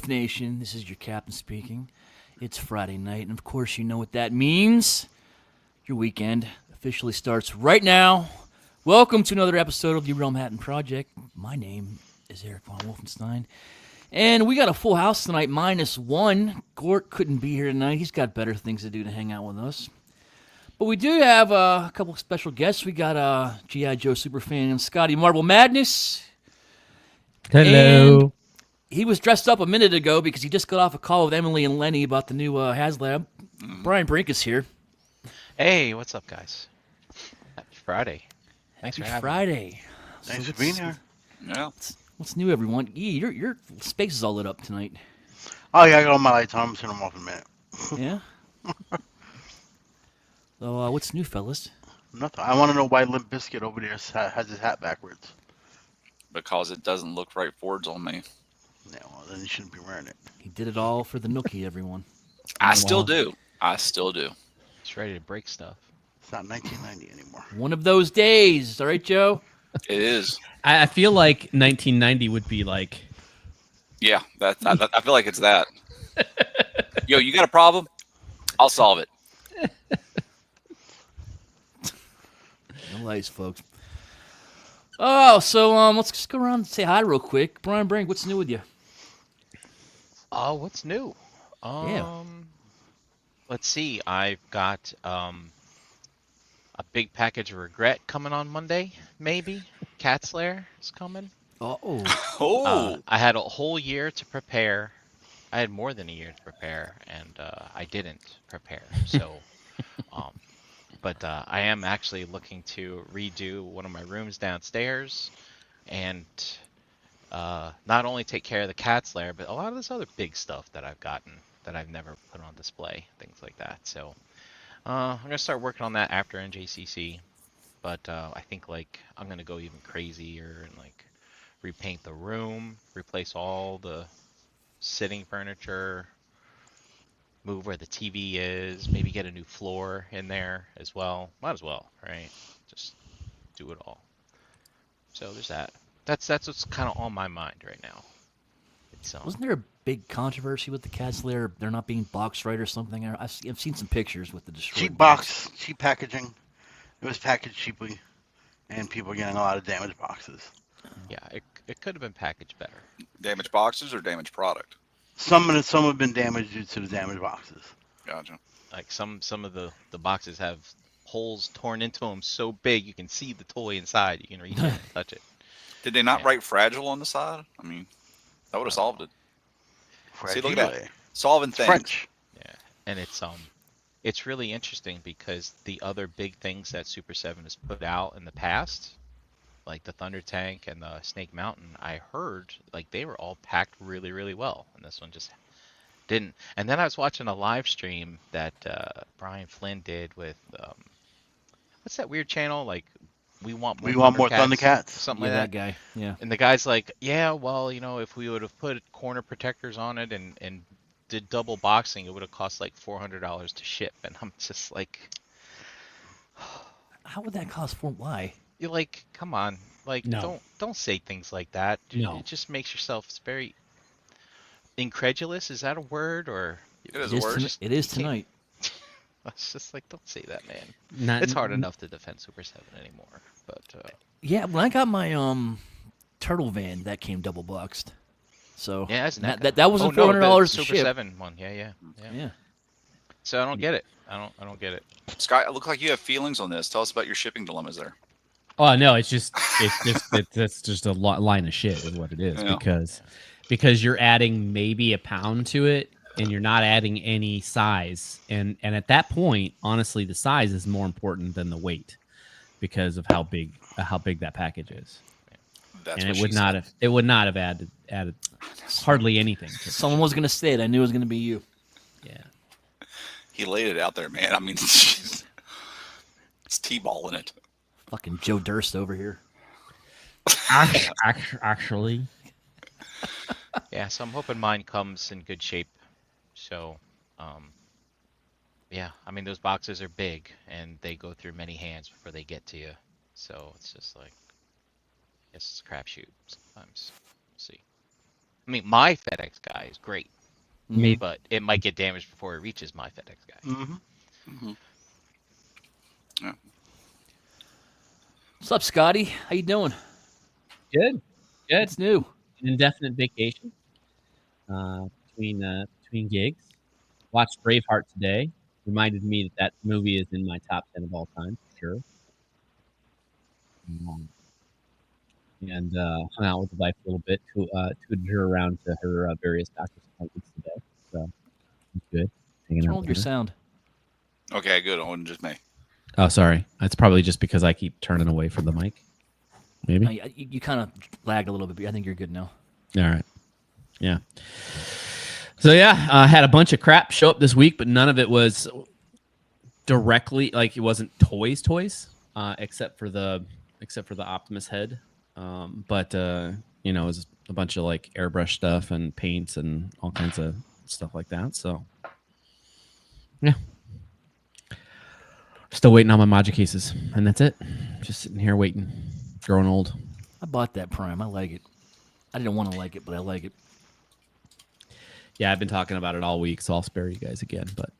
Wolf Nation. This is your captain speaking. It's Friday night, and of course, you know what that means. Your weekend officially starts right now. Welcome to another episode of the Realmhattan Project. My name is Eric von Wolfenstein, and we got a full house tonight, minus one. Gort couldn't be here tonight. He's got better things to do to hang out with us. But we do have a couple of special guests. We got G.I. Joe superfan Scotty Marble Madness. Hello. And he was dressed up a minute ago because he just got off a call with Emily and Lenny about the new Haslab. Brian Brink is here. Hey, what's up, guys? Happy Friday. Thanks Happy for having Friday. Thanks for being here. Yeah. What's new, everyone? Your space is all lit up tonight. Oh yeah, I got all my lights on. I'm turning them off in a minute. Yeah? So, what's new, fellas? Nothing. I want to know why Limp Bizkit over there has his hat backwards. Because it doesn't look right forwards on me. Yeah, well then you shouldn't be wearing it. He did it all for the Nookie, everyone. I still do. I still do. He's ready to break stuff. It's not 1990 anymore. One of those days. All right, Joe? It is. I feel like 1990 would be like. Yeah, I feel like it's that. Yo, you got a problem? I'll solve it. No lies, folks. Oh, so let's just go around and say hi real quick. Brian Brink, what's new with you? Oh, what's new? Yeah. Let's see. I've got a big package of regret coming on Monday, maybe. Cat's Lair is coming. Oh. Oh. I had a whole year to prepare. I had more than a year to prepare, and I didn't prepare. So, but I am actually looking to redo one of my rooms downstairs, and not only take care of the Cat's Lair, but a lot of this other big stuff that I've gotten that I've never put on display, things like that. So I'm gonna start working on that after NJCC, but I think like I'm gonna go even crazier and like repaint the room, replace all the sitting furniture, move where the TV is, maybe get a new floor in there as well. Might as well, right? Just do it all. So there's that. That's what's kind of on my mind right now. It's Wasn't there a big controversy with the Cat's Lair? They're not being boxed right or something? I've seen some pictures with the destroyed Cheap box, cheap packaging. It was packaged cheaply, and people are getting a lot of damaged boxes. yeah, it could have been packaged better. Damaged boxes or damaged product? Some have been damaged due to the damaged boxes. Gotcha. Like some of the boxes have holes torn into them so big you can see the toy inside. You can reach it and touch it. Did they not Yeah. write fragile on the side? I mean, that would have solved it. See, look at that. Fragile. Solving It's things. French. Yeah, and it's really interesting because the other big things that Super 7 has put out in the past, like the Thunder Tank and the Snake Mountain, I heard like they were all packed really, really well, and this one just didn't. And then I was watching a live stream that Brian Flynn did with what's that weird channel? Like we want more Thundercats. something Yeah, like that that. guy. Yeah. And the guy's like, yeah, well, if we would have put corner protectors on it and did double boxing, it would have cost like $400 to ship. And I'm just like, How would that cost for why? you're like, come on, like No. don't say things like that. No. It just makes yourself very incredulous. Is that a word or? It is a word. It is You can't- tonight. It's just like, don't say that, man. Not, It's hard enough to defend Super 7 anymore. But Yeah, when I got my turtle van, that came double boxed. So yeah, that's that was oh, $400 no, the to Super ship. 7 one. Yeah. Yeah. So I don't get it. I don't get it. Scott, it looks like you have feelings on this. Tell us about your shipping dilemmas there. Oh no, it's just that's just a line of shit is what it is Yeah. because you're adding maybe a pound to it and you're not adding any size and at that point, honestly, the size is more important than the weight because of how big that package is. That's And what it would she not said. have added hardly anything to it. Someone was gonna say it. I knew it was gonna be you. Yeah. He laid it out there, man. I mean, it's T-balling it. Fucking Joe Durst over here. Actually, Yeah, so I'm hoping mine comes in good shape. So, yeah, I mean, those boxes are big and they go through many hands before they get to you. So it's just like, I guess it's a crapshoot sometimes. See. I mean, my FedEx guy is great, Me- but it might get damaged before it reaches my FedEx guy. Mm-hmm. Mhm. What's up, Scotty? How you doing? Good. Good. What's new? An indefinite vacation between gigs. Watched Braveheart today. Reminded me that movie is in my top 10 of all time for sure. And hung out with the wife a little bit, tooted her around to her various doctor's appointments today. So it was good. Hanging What's out wrong with your with her. sound? Okay, good. It wasn't just me. Oh, sorry. It's probably just because I keep turning away from the mic. Maybe. You kind of lagged a little bit, but I think you're good now. All right. Yeah. So yeah, I had a bunch of crap show up this week, but none of it was directly like it wasn't toys, except for the Optimus head. But it was a bunch of like airbrush stuff and paints and all kinds of stuff like that. So yeah. Still waiting on my Magic cases, and that's it. Just sitting here waiting. Growing old. I bought that Prime. I like it. I didn't want to like it, but I like it. Yeah, I've been talking about it all week, so I'll spare you guys again. But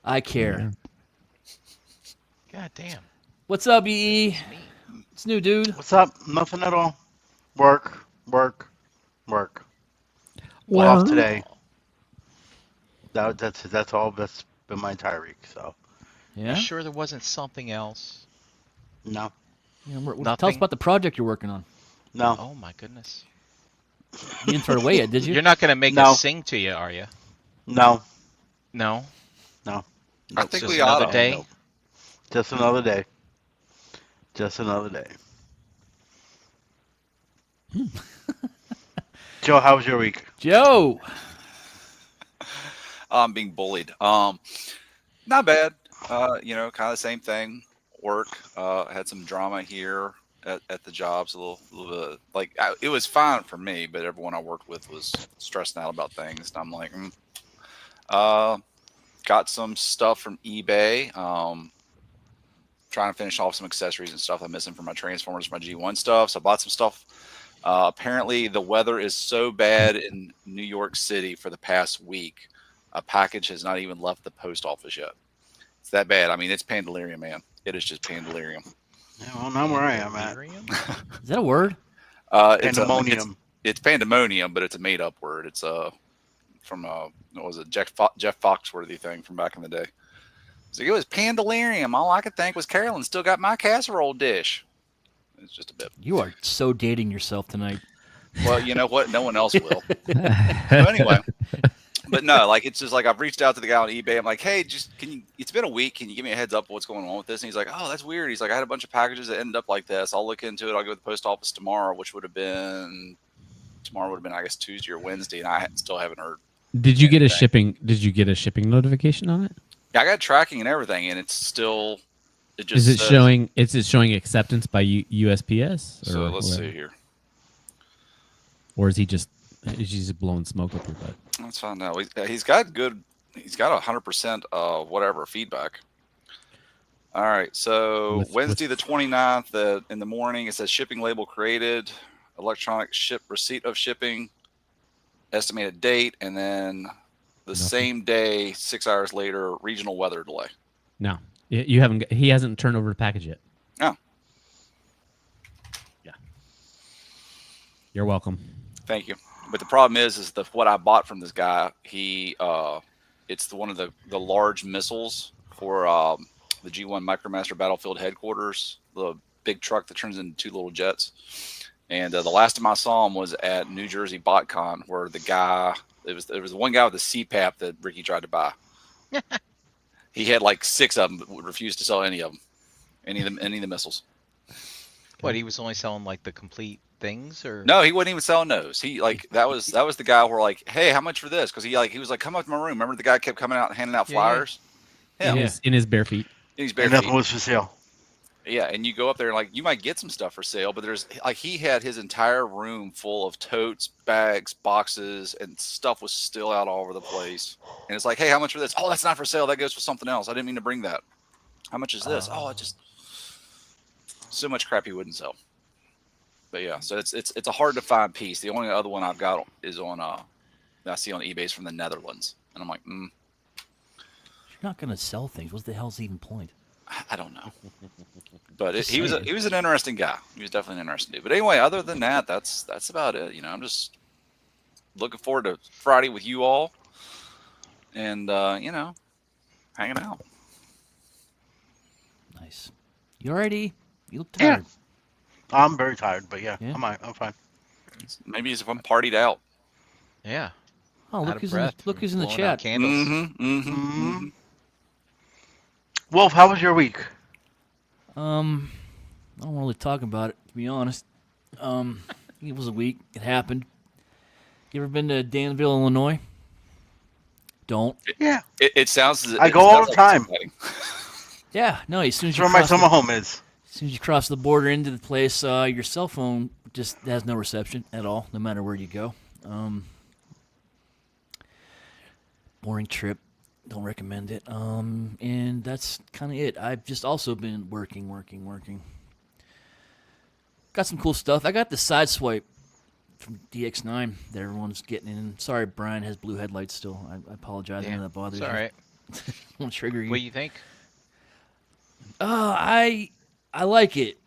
I care. God damn. What's up, EE? It's new, dude. What's up? Nothing at all. Work. Well, Off today. That's all. That's been my entire week. So Yeah. You sure there wasn't something else? no. Yeah, tell us Nothing? about the project you're working on. No. Oh my goodness. You didn't throw it away yet, did you? You're not gonna make No. us sing to you, are you? No. No. I think Just we ought another to. day. Nope. Just another day. Just another day. Joe, how was your week? Joe. I'm being bullied. Not bad. Kind of the same thing. Work. Had some drama here at the jobs. A little bit like it was fine for me, but everyone I worked with was stressing out about things, and I'm like, got some stuff from eBay. Trying to finish off some accessories and stuff I'm missing for my Transformers, my G1 stuff. So I bought some stuff. Apparently, the weather is so bad in New York City for the past week. A package has not even left the post office yet. It's that bad. I mean, it's pandalirium, man. It is just pandalirium. Yeah, well, not where I am at. Is that a word? Pandemonium. It's pandemonium, but it's a made-up word. It's from what was it, Jeff Foxworthy thing from back in the day. So it was pandalirium. All I could think was Carolyn still got my casserole dish. It's just a bit. You are so dating yourself tonight. Well, you know what? No one else will. So anyway, but no, like it's just like I've reached out to the guy on eBay. I'm like, hey, it's been a week. Can you give me a heads up of what's going on with this? And he's like, oh, that's weird. He's like, I had a bunch of packages that ended up like this. I'll look into it. I'll go to the post office tomorrow, which would have been I guess Tuesday or Wednesday, and I still haven't heard. Did you get a shipping? Did you get a shipping notification on it? Yeah, I got tracking and everything, and it's still. It just Is it says- showing? Is it showing acceptance by USPS? So let's whatever? see here. Or is he just blowing smoke up your butt? Let's find out. He's got good. He's got 100% whatever feedback. All right. So Wednesday the 29th in the morning, it says shipping label created, electronic receipt of shipping, estimated date, and then the same day, 6 hours later, regional weather delay. No, you haven't. He hasn't turned over the package yet. Oh. Yeah. You're welcome. Thank you. But the problem is what I bought from this guy. It's one of the large missiles for the G1 Micromaster Battlefield headquarters, the big truck that turns into two little jets. And the last time I saw him was at New Jersey BotCon, where the guy there was the one guy with the CPAP that Ricky tried to buy. He had like 6 of them, but would refuse to sell any of them, any of the missiles. What, he was only selling like the complete things, or No, he wasn't even selling those. He like that was the guy where like, hey, how much for this? Because he was like, come up to my room. Remember the guy kept coming out and handing out flyers? In his bare feet. He's bare And feet. nothing was for sale. Yeah, and you go up there and like you might get some stuff for sale, but there's like he had his entire room full of totes, bags, boxes, and stuff was still out all over the place. And it's like, hey, how much for this? Oh, that's not for sale. That goes for something else. I didn't mean to bring that. How much is this? Oh, it just so much crap he wouldn't sell. But yeah, so it's a hard to find piece. The only other one I've got is on that I see on eBay's from the Netherlands, and I'm like, You're not gonna sell things. What the hell's the even point? I don't know. But Just he was saying. he was an interesting guy. He was definitely an interesting dude. But anyway, other than that, that's about it. You know, I'm just looking forward to Friday with you all, and you know, hanging out. Nice. You already? You look Yeah. tired. I'm very tired, but yeah, Yeah? I'm fine. Maybe it's if I'm partied out. Yeah. Oh, Out look of who's in the, breath look from who's in the blowing out chat. Candles. Wolf, how was your week? I don't really talk about it, to be honest. It was a week. It happened. You ever been to Danville, Illinois? Don't. Yeah, It sounds. I it go all sounds the like time. it's exciting. Yeah, no. As soon as that's you where my cross summer the, home is. as soon as you cross the border into the place, your cell phone just has no reception at all, no matter where you go. Boring trip. Don't recommend it. And that's kind of it. I've just also been working. Got some cool stuff. I got the side swipe from DX9 that everyone's getting in. Sorry, Brian has blue headlights still. I apologize. I know that bothers It's all right. you. Won't trigger you. What do you think? I like it.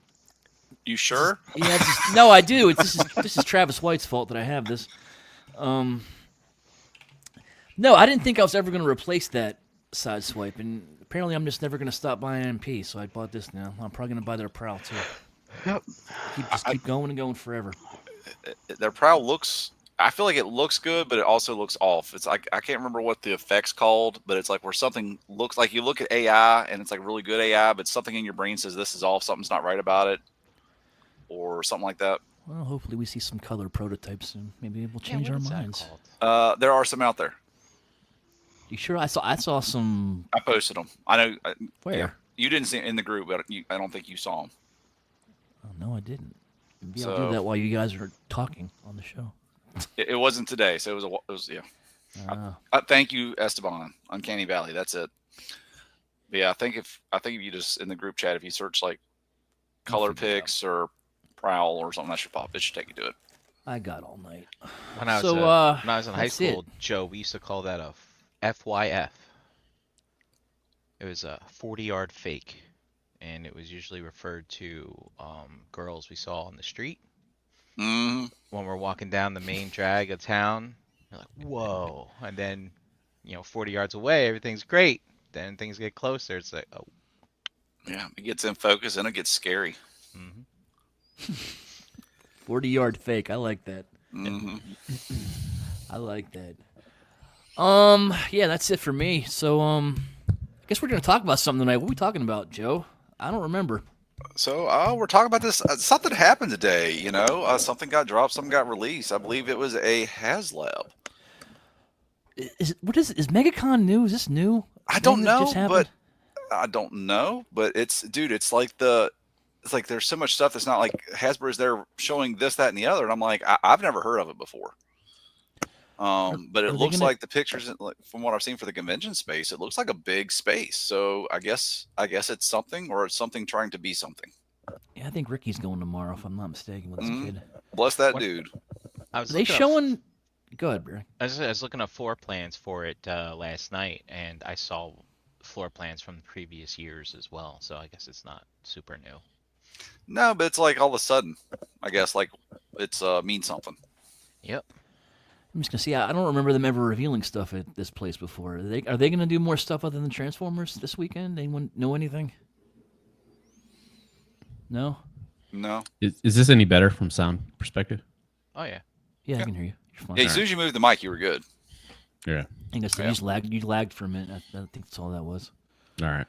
You sure? Yeah, no, I do. This is Travis White's fault that I have this. No, I didn't think I was ever going to replace that side swipe, and apparently I'm just never going to stop buying MP. So I bought this now. I'm probably going to buy their Prowl too. Yep. Keep going and going forever. Their Prowl looks. I feel like it looks good, but it also looks off. It's like I can't remember what the effect's called, but it's like where something looks like you look at AI and it's like really good AI, but something in your brain says this is off, something's not right about it, or something like that. Well, hopefully we see some color prototypes soon. Maybe we'll change what our is that minds. called? There are some out there. You sure? I saw some. I posted them. I know. Where? Yeah, you didn't see it in the group, but I don't think you saw them. Oh no, I didn't. Maybe I'll So- do that while you guys are talking on the show. It wasn't today, so it was yeah. Thank you, Esteban, Uncanny Valley. That's it. But yeah, I think if you just in the group chat, if you search like color figure it out. picks or Prowl or something, that should pop. It should take you to it. I got all night. When I was, So, when I was in high that's it. school, Joe, we used to call that a FYF. It was a 40-yard fake, and it was usually referred to girls we saw on the street. Mm-hmm. When we're walking down the main drag of town, you're like, whoa. And then, 40 yards away, everything's great. Then things get closer. It's like, oh. Yeah, it gets in focus and it gets scary. 40-yard fake. I like that. Mm-hmm. I like that. Yeah, that's it for me. So, I guess we're gonna talk about something tonight. What are we talking about, Joe? I don't remember. So we're talking about this. Something happened today. Something got dropped. Something got released. I believe it was a Haslab. Is MegaCon new? Is this new? I don't Anything that know, just happened? but I don't know. But it's like there's so much stuff that's not like Hasbro's there showing this, that, and the other, and I'm like, I've never heard of it before. But it looks like the pictures, from what I've seen for the convention space, it looks like a big space. So I guess it's something, or it's something trying to be something. Yeah, I think Ricky's going tomorrow, if I'm not mistaken, with his kid. Bless that What? dude. I was Are they looking up- showing? Go ahead, Barry. I was looking up floor plans for it last night, and I saw floor plans from previous years as well. So I guess it's not super new. No, but it's like all of a sudden, I guess, like it's means something. Yep. I'm just gonna see. I don't remember them ever revealing stuff at this place before. Are they gonna do more stuff other than Transformers this weekend? Anyone know anything? No. No. Is this any better from sound perspective? Oh yeah. Yeah, I can hear you. You're fine. Yeah, as soon as you moved the mic, you were good. Yeah. I guess you just lagged. You lagged for a minute. I think that's all that was. All right.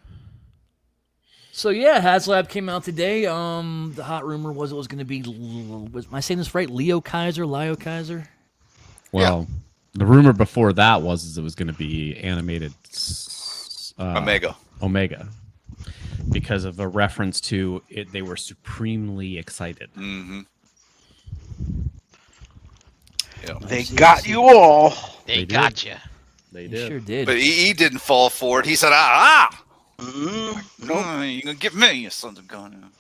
So yeah, Haslab came out today. The hot rumor was it was going to be. Am I saying this right? Leo Kaiser. Well, the rumor before that was it was going to be animated Omega, because of a reference to it. They were supremely excited. Mm-hmm. Yeah. They got you all. They did. got you. They They sure did. But he didn't fall for it. He said, Mm, no, you're going to give me a son of gun.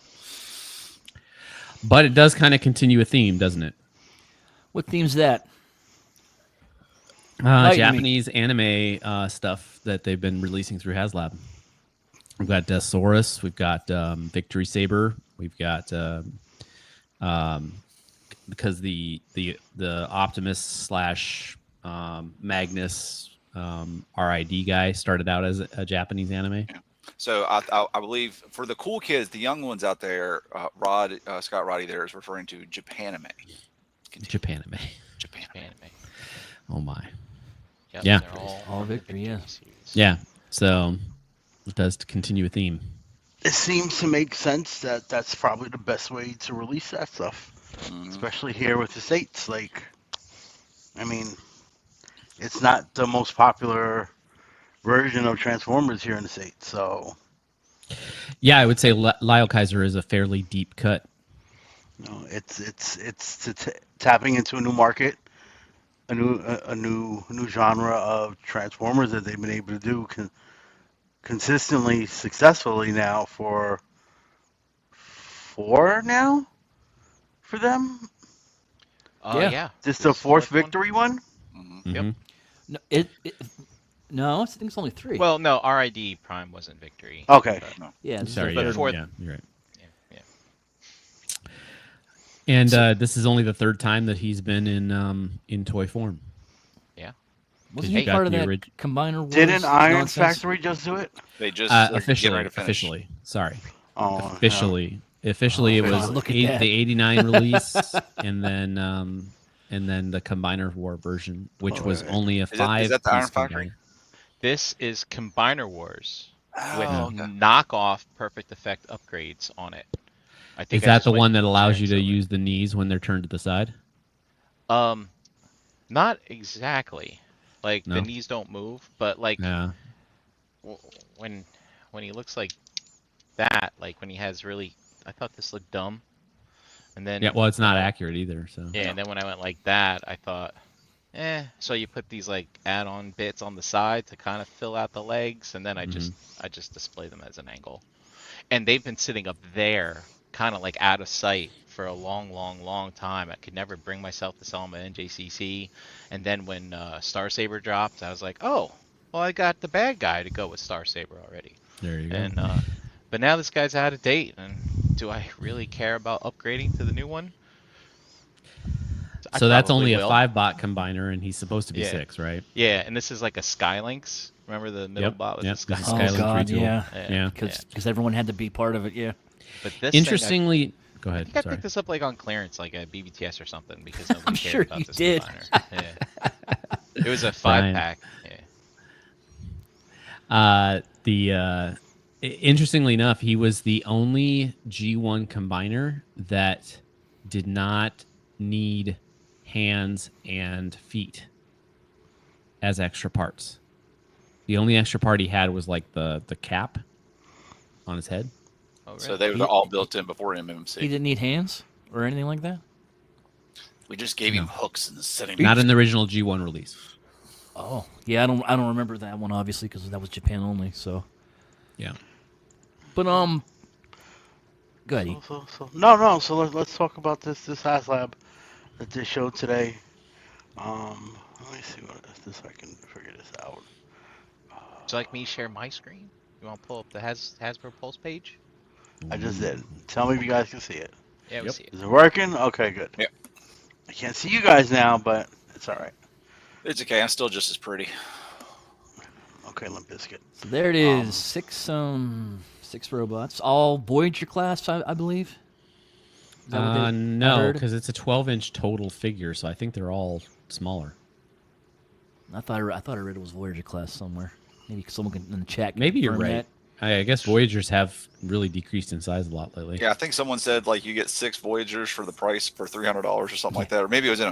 But it does kind of continue a theme, doesn't it? What theme's that? Enlighten me. Japanese anime stuff that they've been releasing through Haslab. We've got Deathsaurus, we've got Victory Saber, we've got because the Optimus slash Magnus RID guy started out as a Japanese anime. So I believe for the cool kids, the young ones out there, Scott Roddy there is referring to Japanime. Japanime. Japan. Anime. Oh my. Yep, Yeah. they're All on the Victory, yeah. series. Yeah. So it does continue a theme. It seems to make sense that that's probably the best way to release that stuff, Mhm. especially here with the States. Like, I mean, it's not the most popular version of Transformers here in the States, so Yeah, I would say Lyle Kaiser is a fairly deep cut. you know, it's tapping into a new market, a new genre of Transformers that they've been able to do consistently, successfully now for 4 now for them. Yeah. Yeah. This This the fourth one? victory one. Mhm. Mhm. No, no, I think it's only 3. Well, no, RID Prime wasn't Victory. Okay. but- yeah, this is Sorry, the yeah, third fourth- one. yeah, you're right. yeah. And this is only the third time that he's been in toy form. Wasn't you he got part of the that orig- Combiner Wars Didn't Iron nonsense? Factory just do it? They just they're getting ready Officially, to finish. officially. Sorry, Oh, officially, it was officially. Look at the that. '89 release, and then the Combiner War version, which was Alright. only a Is that the 5-piece Uh, Iron Factory? combiner. This is Combiner Wars with Oh, okay. knockoff Perfect Effect upgrades on it. I Is think I that just the went one that allows you generics to over. use the knees when they're turned to the side? Not exactly. Like No? the knees don't move, but like Yeah. when he looks like that, like when he has really, I thought this looked dumb, and then Yeah. Well, it's not when I- accurate either. So. Yeah, and then when I went like that, I thought, So you put these like add-on bits on the side to kind of fill out the legs, and then I just display them as an angle. And they've been sitting up there, kind of like out of sight for a long time. I could never bring myself to sell them at NJCC. And then when Star Saber dropped, I was like, oh, well, I got the bad guy to go with Star Saber already. There you go. And but now this guy's out of date, and do I really care about upgrading to the new one? I So that's probably only will. a 5-bot combiner, and he's supposed to be Yeah. 6, right? Yeah, and this is like a Skylinks. Remember the middle Yep, bot was yep, a this is Skylinks? Oh Skylink God, retool. yeah. Yeah. Because everyone had to be part of it. Yeah. But this Interestingly, go thing, I ahead. think I Sorry. picked this up like on clearance, like at BBTS or something, because nobody I'm cared sure about you this did. combiner. Yeah. It was a Brian. 5-pack. Yeah. Interestingly enough, he was the only G1 combiner that did not need hands and feet as extra parts. The only extra part he had was like the cap on his head. Oh, really? So they were all built in before MMC. He didn't need hands or anything like that. We just gave him hooks and set him. Not in the original G1 release. Oh, yeah. I don't remember that one obviously because that was Japan only. So, Yeah. but go ahead. No. So let's talk about this Haslab that they showed today. Let me see what is this. I can figure this out. Would you like me to share my screen? You want to pull up the Hasbro Pulse page? I just did. Tell me if you guys can see it. Yeah, we Yep. see it. Is it working? Okay, good. Yep. I can't see you guys now, but it's all right. It's okay. I'm still just as pretty. Okay, Limp Bizkit. So there it is. Six robots, all Voyager class, I believe. Is that what I No, heard? because it's a 12-inch total figure, so I think they're all smaller. I thought I read it was Voyager class somewhere. Maybe someone can, in the chat. can Maybe you're confirm right. that. I guess Voyagers have really decreased in size a lot lately. Yeah, I think someone said like you get 6 Voyagers for the price for $300 or something like that, or maybe it was in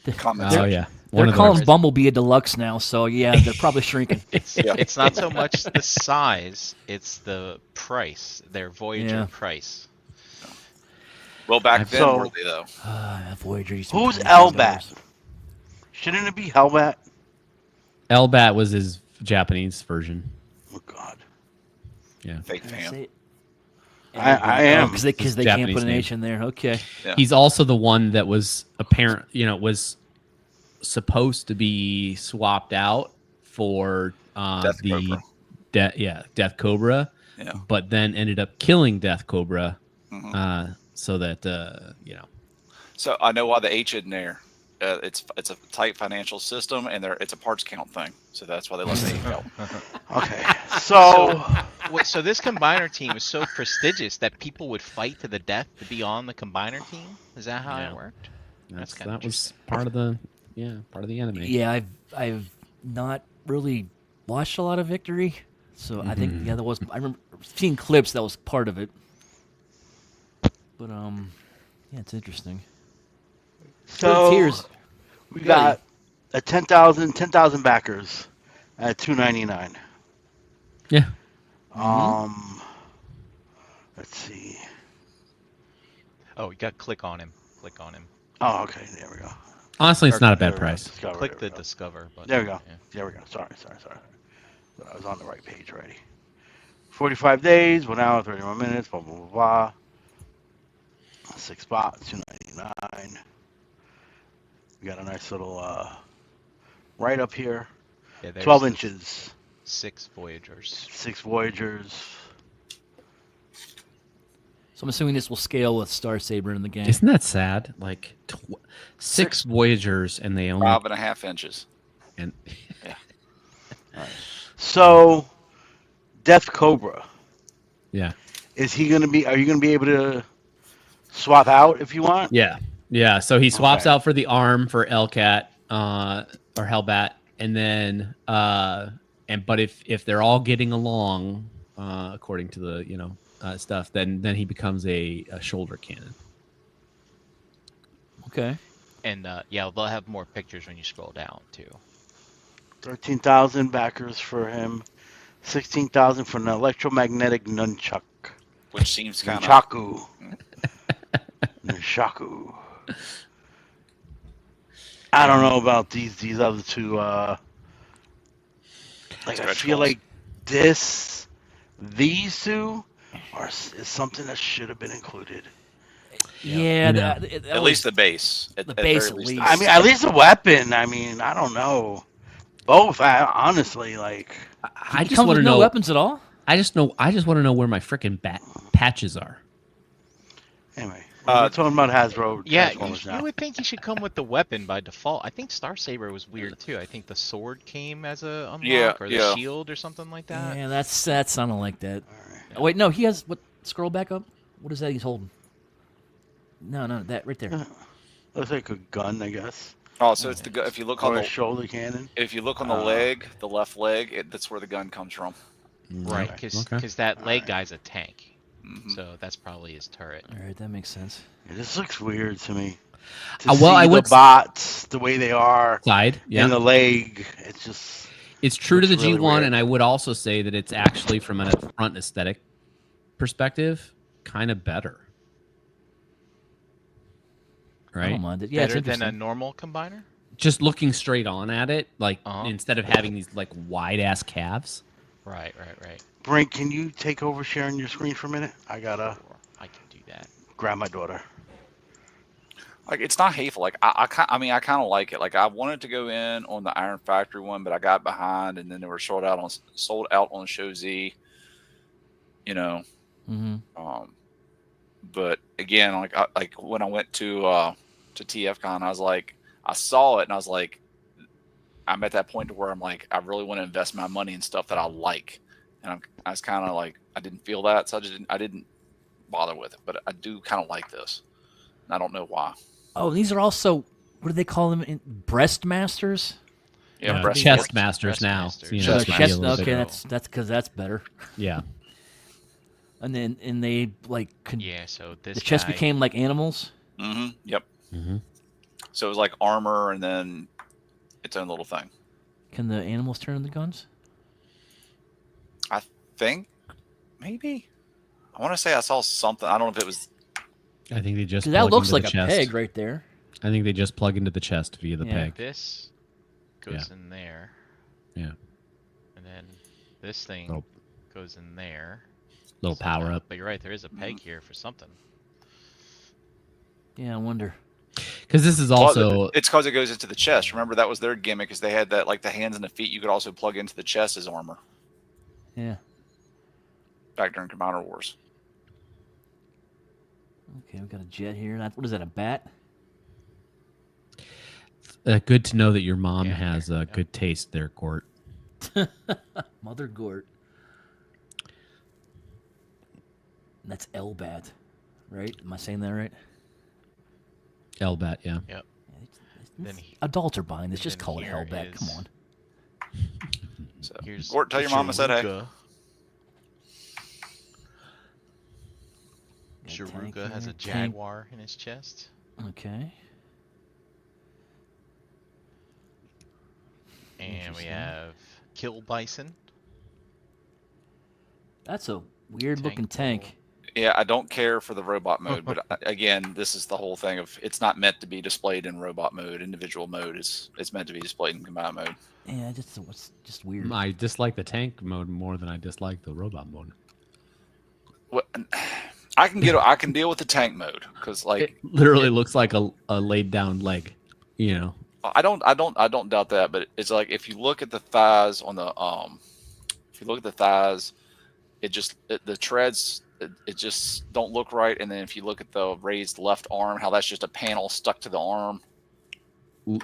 a comment. Oh section. yeah. They're of calling those. Bumblebee a deluxe now, so yeah, they're probably shrinking. Yeah. It's not so much the size, it's the price, their Voyager Yeah. price. Well, back then So- were they though? Voyager used to be Who's $25. Elbat? Shouldn't it be Hellbat? Elbat was his Japanese version. Oh God. Yeah. Fake Did I fan. say it? I am. because It's they can't Japanese put an name. H in there. Okay. Yeah. He's also the one that was was supposed to be swapped out for Death Cobra. Death Cobra, Yeah. but then ended up killing Death Cobra, Mhm. so that So I know why the H isn't there. It's a tight financial system, and it's a parts count thing. So that's why they left the H out. Okay, so Wait, so this combiner team is so prestigious that people would fight to the death to be on the combiner team? Is that how Yeah. it worked? That's kinda that was interesting. part of the anime. Yeah, I've not really watched a lot of Victory, so I think that was. I remember seeing clips that was part of it. But yeah, it's interesting. so Tiers. we got a 10,000 backers at $2.99. Yeah. Let's see. Oh, you got to click on him. Click on him. Oh, okay, there we go. Honestly, it's not a bad There we go. price. Discover, Click there the we go. discover button. There we go. Yeah. There we go. Sorry. I was on the right page already. 45 days, 1 hour, 31 minutes, blah, blah, blah, blah. 6 spots, $2.99. We got a nice little right up here. Yeah, there's 12 the inches. 6 Voyagers. 6 Voyagers. So I'm assuming this will scale with Star Saber in the game. Isn't that sad? Like 6 Voyagers, and they only 5.5 inches. and So, Death Cobra. yeah. Are you going to be able to swap out if you want? Yeah. So he swaps Okay. out for the arm for Elcat or Hellbat, and then but if they're all getting along according to the stuff, then he becomes a shoulder cannon. Okay. And yeah, they'll have more pictures when you scroll down too. 13,000 backers for him. 16,000 for an electromagnetic nunchuck. Which seems kind of. Nunchaku. Nunchaku. I don't know about these other two. Like I Stretch feel goals. like these two is something that should have been included. Yeah. Yeah. That At least the base. The base, very at least. I mean, at least a weapon. I mean, I don't know. Both. Honestly, like. I It just comes want to with no know. weapons at all. I just want to know where my freaking patches are. Anyway, we're talking about Hasbro. Yeah, Transformers you now. would think he should come with the weapon by default. I think Star Saber was weird too. I think the sword came as a unlock, Yeah, or the yeah. shield or something like that. Yeah, that sounded like that. Alright. Oh, wait, no, he has what? Scroll back up. What is that he's holding? No, that right there. Looks like a gun, I guess. Oh, so it's if you look on Or a the shoulder cannon. if you look on the leg, the left leg, that's where the gun comes from. Right, Okay. because that leg Alright. guy's a tank, Mhm. so that's probably his turret. All right, that makes sense. Yeah, this looks weird to me. To Well, see I the would bots the way they are Side, yeah. in the leg. It's just. It's true to the Looks really G1, weird. and I would also say that it's actually from a front aesthetic perspective, kind of better. I Right? don't mind it. Yeah, it's Better than a interesting. normal combiner. Just looking straight on at it, like Uh-huh. instead of having these like wide ass calves. Right. Brink, can you take over sharing your screen for a minute? I gotta Sure, I can do that. grab my daughter. Like it's not hateful. Like I kind of like it. Like I wanted to go in on the Iron Factory one, but I got behind, and then they were sold out on Show Z. You know, Mm-hmm. but again, like when I went to TFCon, I was like, I saw it, and I was like, I'm at that point to where I'm like, I really want to invest my money in stuff that I like, and I was kind of like, I didn't feel that, so I didn't bother with it. But I do kind of like this, and I don't know why. Oh, these are also what do they call them? Breast masters. Yeah, Chest Breast masters now. masters. So, you know, Chest it's gotta be a Chest. little bit- Okay, that's because that's better. Yeah. And then they like Yeah, so this the chest guy, became like animals. Mm-hmm. Yep. Mm-hmm. So it was like armor, and then its own little thing. Can the animals turn into guns? I think maybe. I want to say I saw something. I don't know if it was. I think they just Because that plug looks into like the a chest. peg right there. I think they just plug into the chest via the Yeah. peg. this goes in there. Yeah. And then this thing Oh. goes in there. Little power up. But you're right, there is a peg here for something. Yeah, I wonder. Because this is also it's because it goes into the chest. Remember, that was their gimmick, is they had that, like the hands and the feet you could also plug into the chest as armor Yeah. back during Commander Wars. Okay, we got a jet here. What is that? A bat? good to know that your mom Yeah, has yeah. good taste there, Court. Mother Gort. That's L-bat, right? Am I saying that right? Elbat, yeah. Yep. Then he- Adults are buying this. Just then call it here Hellbat. Come is- on. So, Here's Gort, tell your mom I said hey. Sharuga. Got a tank Sharuga has here. a jaguar in his chest. Okay. And we Interesting. have Kill Bison. That's a weird-looking Tank tank. Yeah, I don't care for the robot mode, but again, this is the whole thing of it's not meant to be displayed in robot mode. Individual mode is it's meant to be displayed in combined mode. Yeah, it's just weird. I dislike the tank mode more than I dislike the robot mode. What, I can deal with the tank mode because like It literally looks like a laid down leg, you know. I don't doubt that, but it's like if you look at the thighs on the if you look at the thighs, the treads it just don't look right. And then if you look at the raised left arm, how that's just a panel stuck to the arm.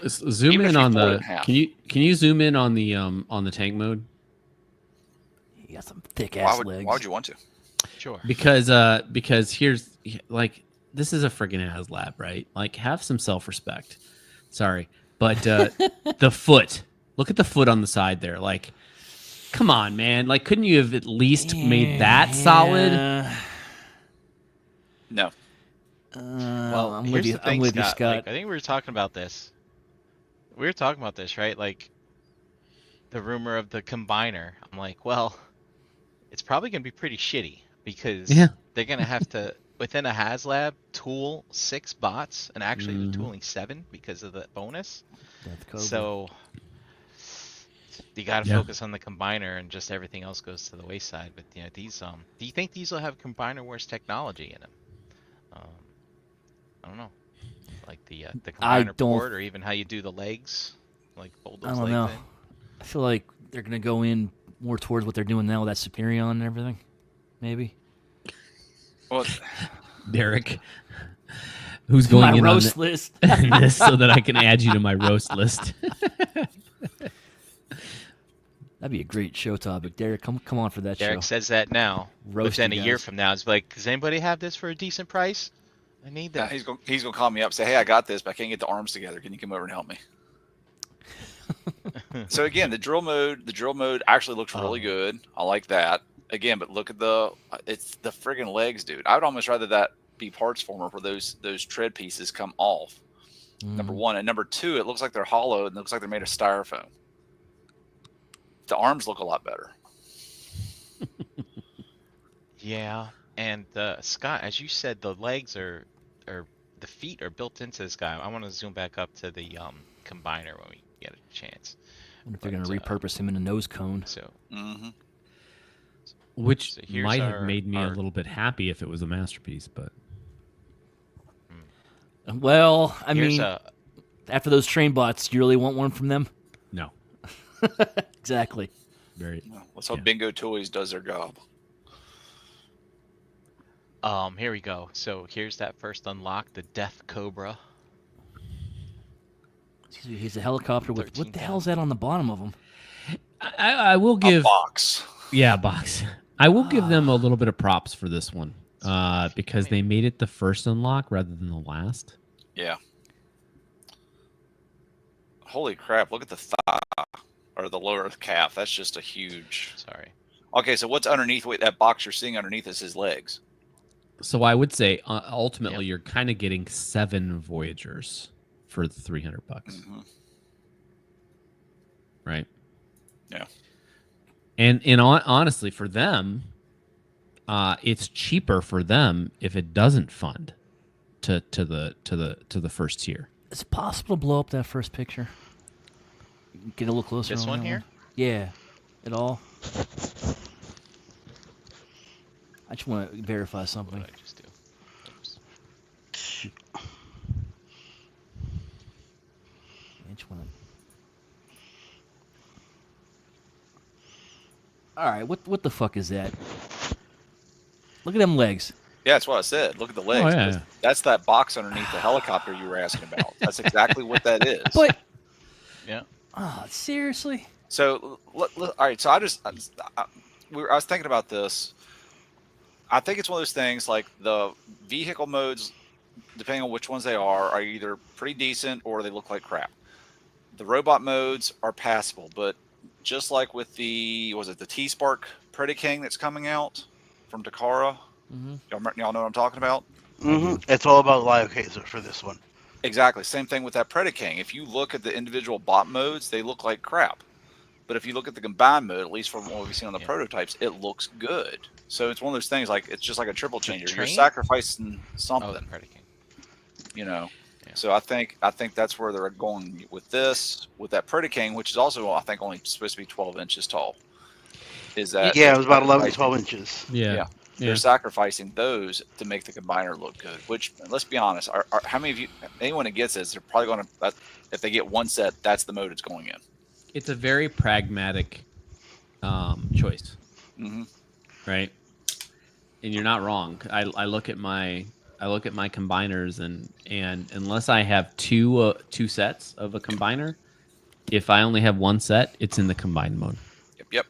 Zoom Even if in you on fold it the. in half. Can you zoom in on the tank mode? You got some thick-ass Why legs. would you want to? Sure. Because here's like this is a friggin' Haslab, right? Like have some self-respect. Sorry, but the foot. Look at the foot on the side there. Like, come on, man. Like, couldn't you have at least made that solid? No. Well, I'm here's with you. the thing, I'm with you, Scott. Scott. Like, I think we were talking about this. We were talking about this, right? Like, the rumor of the combiner. I'm like, well, it's probably going to be pretty shitty because Yeah. they're going to have to, within a Haslab, tool 6 bots, and actually they're tooling 7 because of the bonus. Death Cobra. So you got to Yeah. focus on the combiner, and just everything else goes to the wayside. But you know, these do you think these will have combiner wars technology in them? I don't know, like the I combiner don't- port, or even how you do the legs, like fold I those don't legs know. in. I feel like they're gonna go in more towards what they're doing now with that Superion and everything. Maybe. Well, Derek, who's My going in roast on list. this so that I can add you to my roast list. That'd be a great show topic. Derek, come on for that Derek show. says that now, Roast but then a you year guys. from now, it's like, does anybody have this for a decent price? I need yeah, that. he's gonna call me up and say, hey, I got this, but I can't get the arms together. Can you come over and help me? So again, the drill mode actually looks really good. I like that. Again, but look at it's the friggin' legs, dude. I would almost rather that be parts former where those tread pieces come off. Number one, and number two, it looks like they're hollow and it looks like they're made of styrofoam. The arms look a lot better. Yeah, and Scott, as you said, the legs are the feet are built into this guy. I want to zoom back up to the combiner when we get a chance. I wonder if they're gonna But, repurpose him in a nose cone. So Mm-hmm. Which So here's might have our- made me a our- little bit happy if it was a masterpiece, but Well, I here's mean, after those train bots, you really want one from them? no. Exactly. Very Let's hope Yeah. Bingo Toys does their job. here we go. So here's that first unlock, the Death Cobra. He's a helicopter with what the 13,000. hell's that on the bottom of him? I will A give box. box. I will give them a little bit of props for this one. Because they made it the first unlock rather than the last. Yeah. Holy crap! Look at the thigh or the lower calf. That's just a huge. Sorry. Okay, so what's underneath? Wait, that box you're seeing underneath is his legs. So I would say ultimately Yep. you're kind of getting 7 Voyagers for the $300, Mm-hmm. right? Yeah. And honestly, for them, it's cheaper for them if it doesn't fund to the first tier. Is it possible to blow up that first picture? Get a little closer. This on one that here? Yeah. At all? I just want to verify What something. did I just do? Oops. I just want to. All right, what the fuck is that? Look at them legs. Yeah, that's what I said. Look at the legs. yeah. That's that box underneath the helicopter you were asking about. That's exactly what that is. But Yeah. seriously, So, all right. So I was thinking about this. I think it's one of those things like the vehicle modes, depending on which ones they are either pretty decent or they look like crap. The robot modes are passable, but just like with the T Spark Predaking that's coming out from Takara, y'all know what I'm talking about. It's all about Liocazer for this one. Exactly, same thing with that Predaking. If you look at the individual bot modes, they look like crap. But if you look at the combined mode, at least from what we've seen on the prototypes, it looks good. So it's one of those things like it's just like a triple changer. You're sacrificing something. Oh, the Predaking. You know. Yeah. So I think that's where they're going with this, with that Predaking, which is also I think only supposed to be 12 inches tall. Is that Yeah, it was about 11 to 12 inches. Yeah. They're sacrificing those to make the combiner look good. Which, let's be honest, are how many of you, anyone that gets this, they're probably going to, if they get one set, that's the mode it's going in. It's a very pragmatic choice, right? And you're not wrong. I look at my combiners and unless I have two sets of a combiner, if I only have one set, it's in the combined mode. Yep.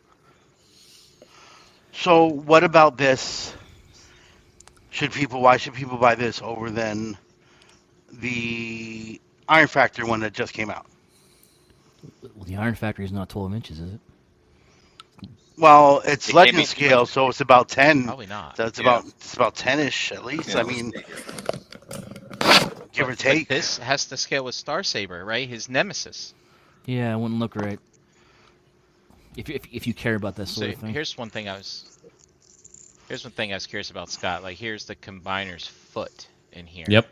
So what about this? Why should people buy this over than the Iron Factory one that just came out? well, the Iron Factory is not 12 inches, is it? Well, it's It legend came in- scale, so it's about 10. Probably not. That's Yeah. about 10ish at least. Yeah, I let's mean, see here. give or But take. this has to scale with Star Saber, right? His nemesis. Yeah, it wouldn't look right. If you care about that sort So of thing. here's one thing I was curious about, Scott. Like, here's the combiner's foot in here. Yep.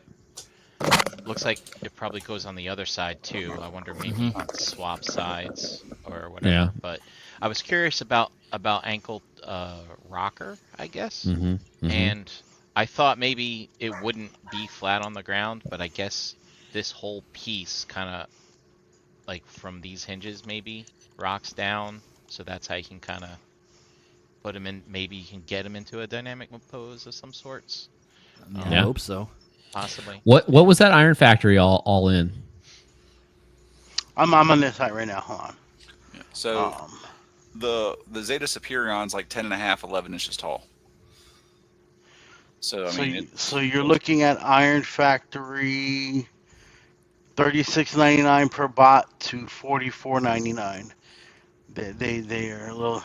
Looks like it probably goes on the other side too. I wonder maybe you can swap sides or whatever. Yeah. But I was curious about ankle rocker, I guess. Mm-hmm. And I thought maybe it wouldn't be flat on the ground, but I guess this whole piece kind of, like from these hinges maybe, rocks down. So that's how you can kind of put him in. Maybe you can get him into a dynamic pose of some sorts. I hope so. Possibly. What was that Iron Factory all in? I'm on this side right now. Hold on. Yeah. So the Zeta Superion's like 10.5, 11 inches tall. So I mean, so you're looking at Iron Factory, $36.99 per bot to $44.99. They are a little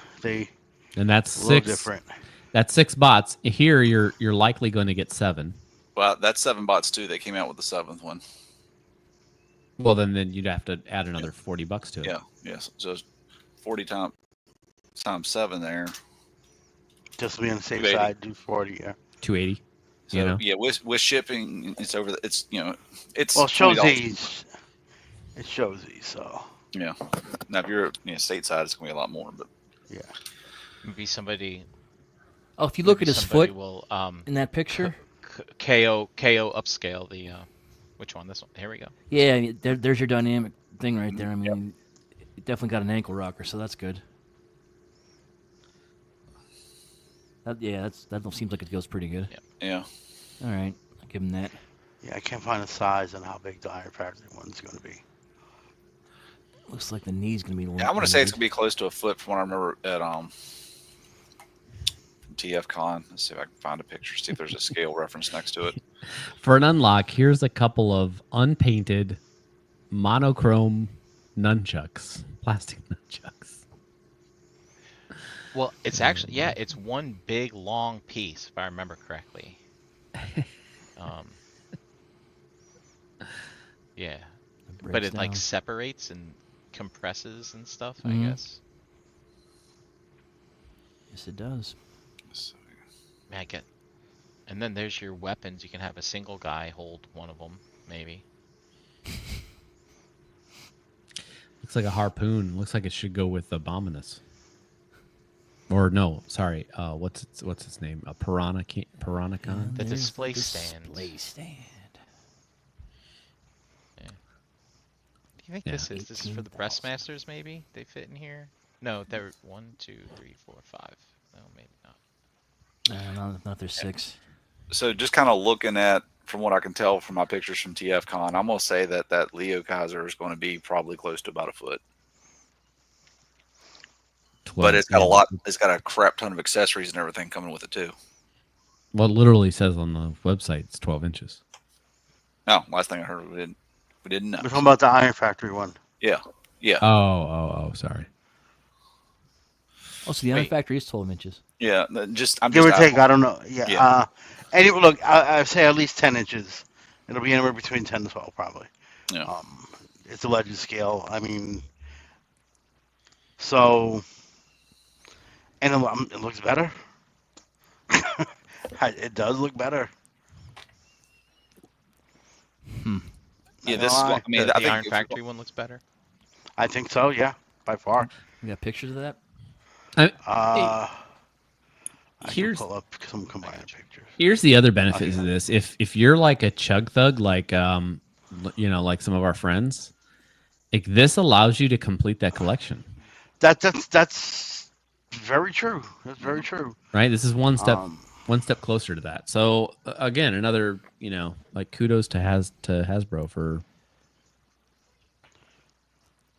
And that's a little six. different. That's 6 bots. Here, you're likely going to get 7. well, that's 7 bots too. They came out with the 7th one. Well, then you'd have to add another $40 to it. Yeah. Yes. So it's 40 times 7 there. Just to be on the safe 280. side, do 40. Yeah. 280. So You know? yeah, with shipping, it's over. It's it's Well, it shows $20. these. It shows these. So Yeah. Now if you're stateside, it's gonna be a lot more. But yeah. Maybe somebody. Oh, if you look at maybe his somebody foot will in that picture, KO upscale the which one? This one. Here we go. yeah, I mean, there's your dynamic thing right there. I mean, it definitely got an ankle rocker, so that's good. That seems like it goes pretty good. yeah. All right, I'll give him that. Yeah, I can't find the size and how big the Iron Factory one's going to be. Looks like the knee's gonna be. Yeah, I'm gonna say it's gonna be close to a foot from what I remember at TF Con. Let's see if I can find a picture. See if there's a scale reference next to it. For an unlock, here's a couple of unpainted monochrome nunchucks, plastic nunchucks. Well, it's actually it's one big long piece if I remember correctly. Yeah, but it like separates and compresses and stuff. I guess. Yes, it does. Man, and then there's your weapons. You can have a single guy hold one of them, maybe. Looks like a harpoon. Looks like it should go with Abominus. Or no, sorry. What's its name? A Piranacon. The There's display stand. Display stand. Do you think Yeah. this is? This is for the breast 18,000. masters, maybe? They fit in here? No, they're 1, 2, 3, 4, 5. No, maybe not. Not there's 6. So just kind of looking at, from what I can tell from my pictures from TFCon, I'm gonna say that Leo Kaiser is going to be probably close to about a foot. 12. But it's got Yeah. a lot. It's got a crap ton of accessories and everything coming with it too. Well, it literally says on the website it's 12 inches. No, last thing I heard, we didn't know. We're talking about the Iron Factory one. Yeah. Oh, sorry. Oh, so the Iron Wait. Factory is 12 inches. Yeah. I'm Give or just take, I don't know. Yeah. Yeah. Look, I say at least 10 inches. It'll be anywhere between 10 to 12, probably. Yeah. It's a legend scale. I mean, so, and it looks better. It does look better. Yeah. Not This is. gonna lie. I mean, The I think Iron Factory one looks better. I think so. Yeah, by far. You got pictures of that? I can Here's pull up some combined pictures. here's the other benefits Okay. of this. If you're like a chug thug, like like some of our friends, like this allows you to complete that collection. That's very true. That's very true. Right? This is one step Um, closer to that. So again, another like kudos to Hasbro for.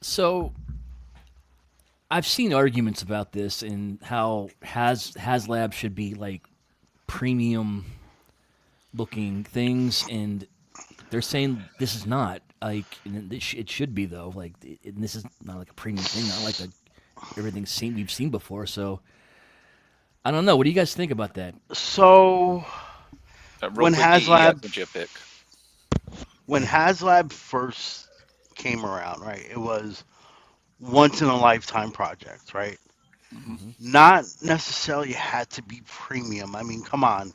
So I've seen arguments about this and how Haslab should be like premium looking things, and they're saying this is not like, and it should be though. Like, and this is not like a premium thing, not like everything we've seen before. So I don't know. What do you guys think about that? so real when quick, I Haslab sent you a pic. when Haslab first came around, right? It was once in a lifetime project, right? Mm-hmm. Not necessarily had to be premium. I mean, come on.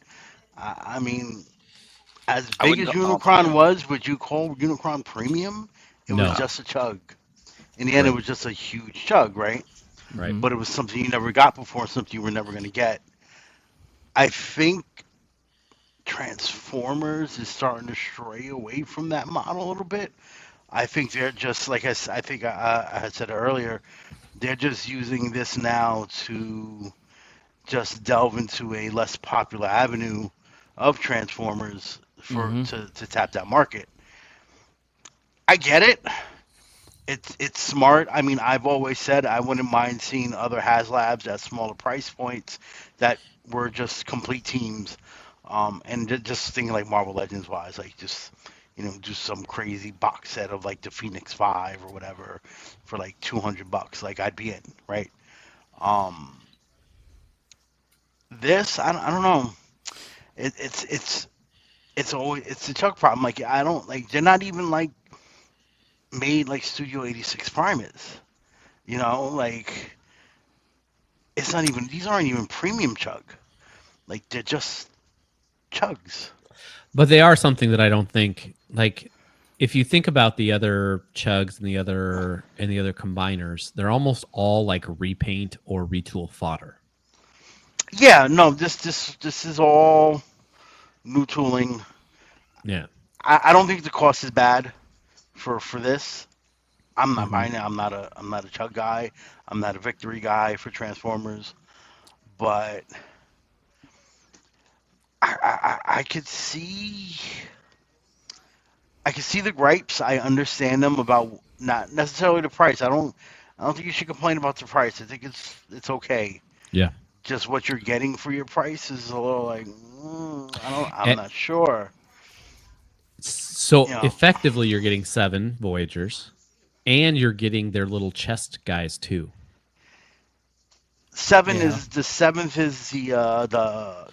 I mean, as I big wouldn't. as I don't think. Unicron was, would you call Unicron premium? It was No. just a chug. In the end, it Correct. was just a huge chug, right? Right. But it was something you never got before, something you were never going to get. I think Transformers is starting to stray away from that model a little bit. I think they're just like I think I had said earlier, they're just using this now to just delve into a less popular avenue of Transformers to tap that market. I get it. It's smart. I mean, I've always said I wouldn't mind seeing other Haslabs at smaller price points that were just complete teams, and just thinking like Marvel Legends wise, like just do some crazy box set of like the Phoenix 5 or whatever for like $200. Like I'd be in, right? Um, this I don't know. It's always it's a Chuck problem. Like I don't like they're not even like made like Studio 86 Prime is. Like it's not even these aren't even premium chug. Like they're just chugs. But they are something that I don't think like. If you think about the other chugs and the other combiners, they're almost all like repaint or retool fodder. Yeah, no, this is all new tooling. Yeah. I don't think the cost is bad for this. I'm not Mhm. buying it. I'm not a chug guy. I'm not a victory guy for Transformers, but I could see the gripes. I understand them about not necessarily the price. I don't think you should complain about the price. I think it's okay. Yeah. Just what you're getting for your price is a little like I'm Eh, not sure. So You know. effectively, you're getting 7 Voyagers, and you're getting their little chest guys too. Seven Yeah. is the seventh is the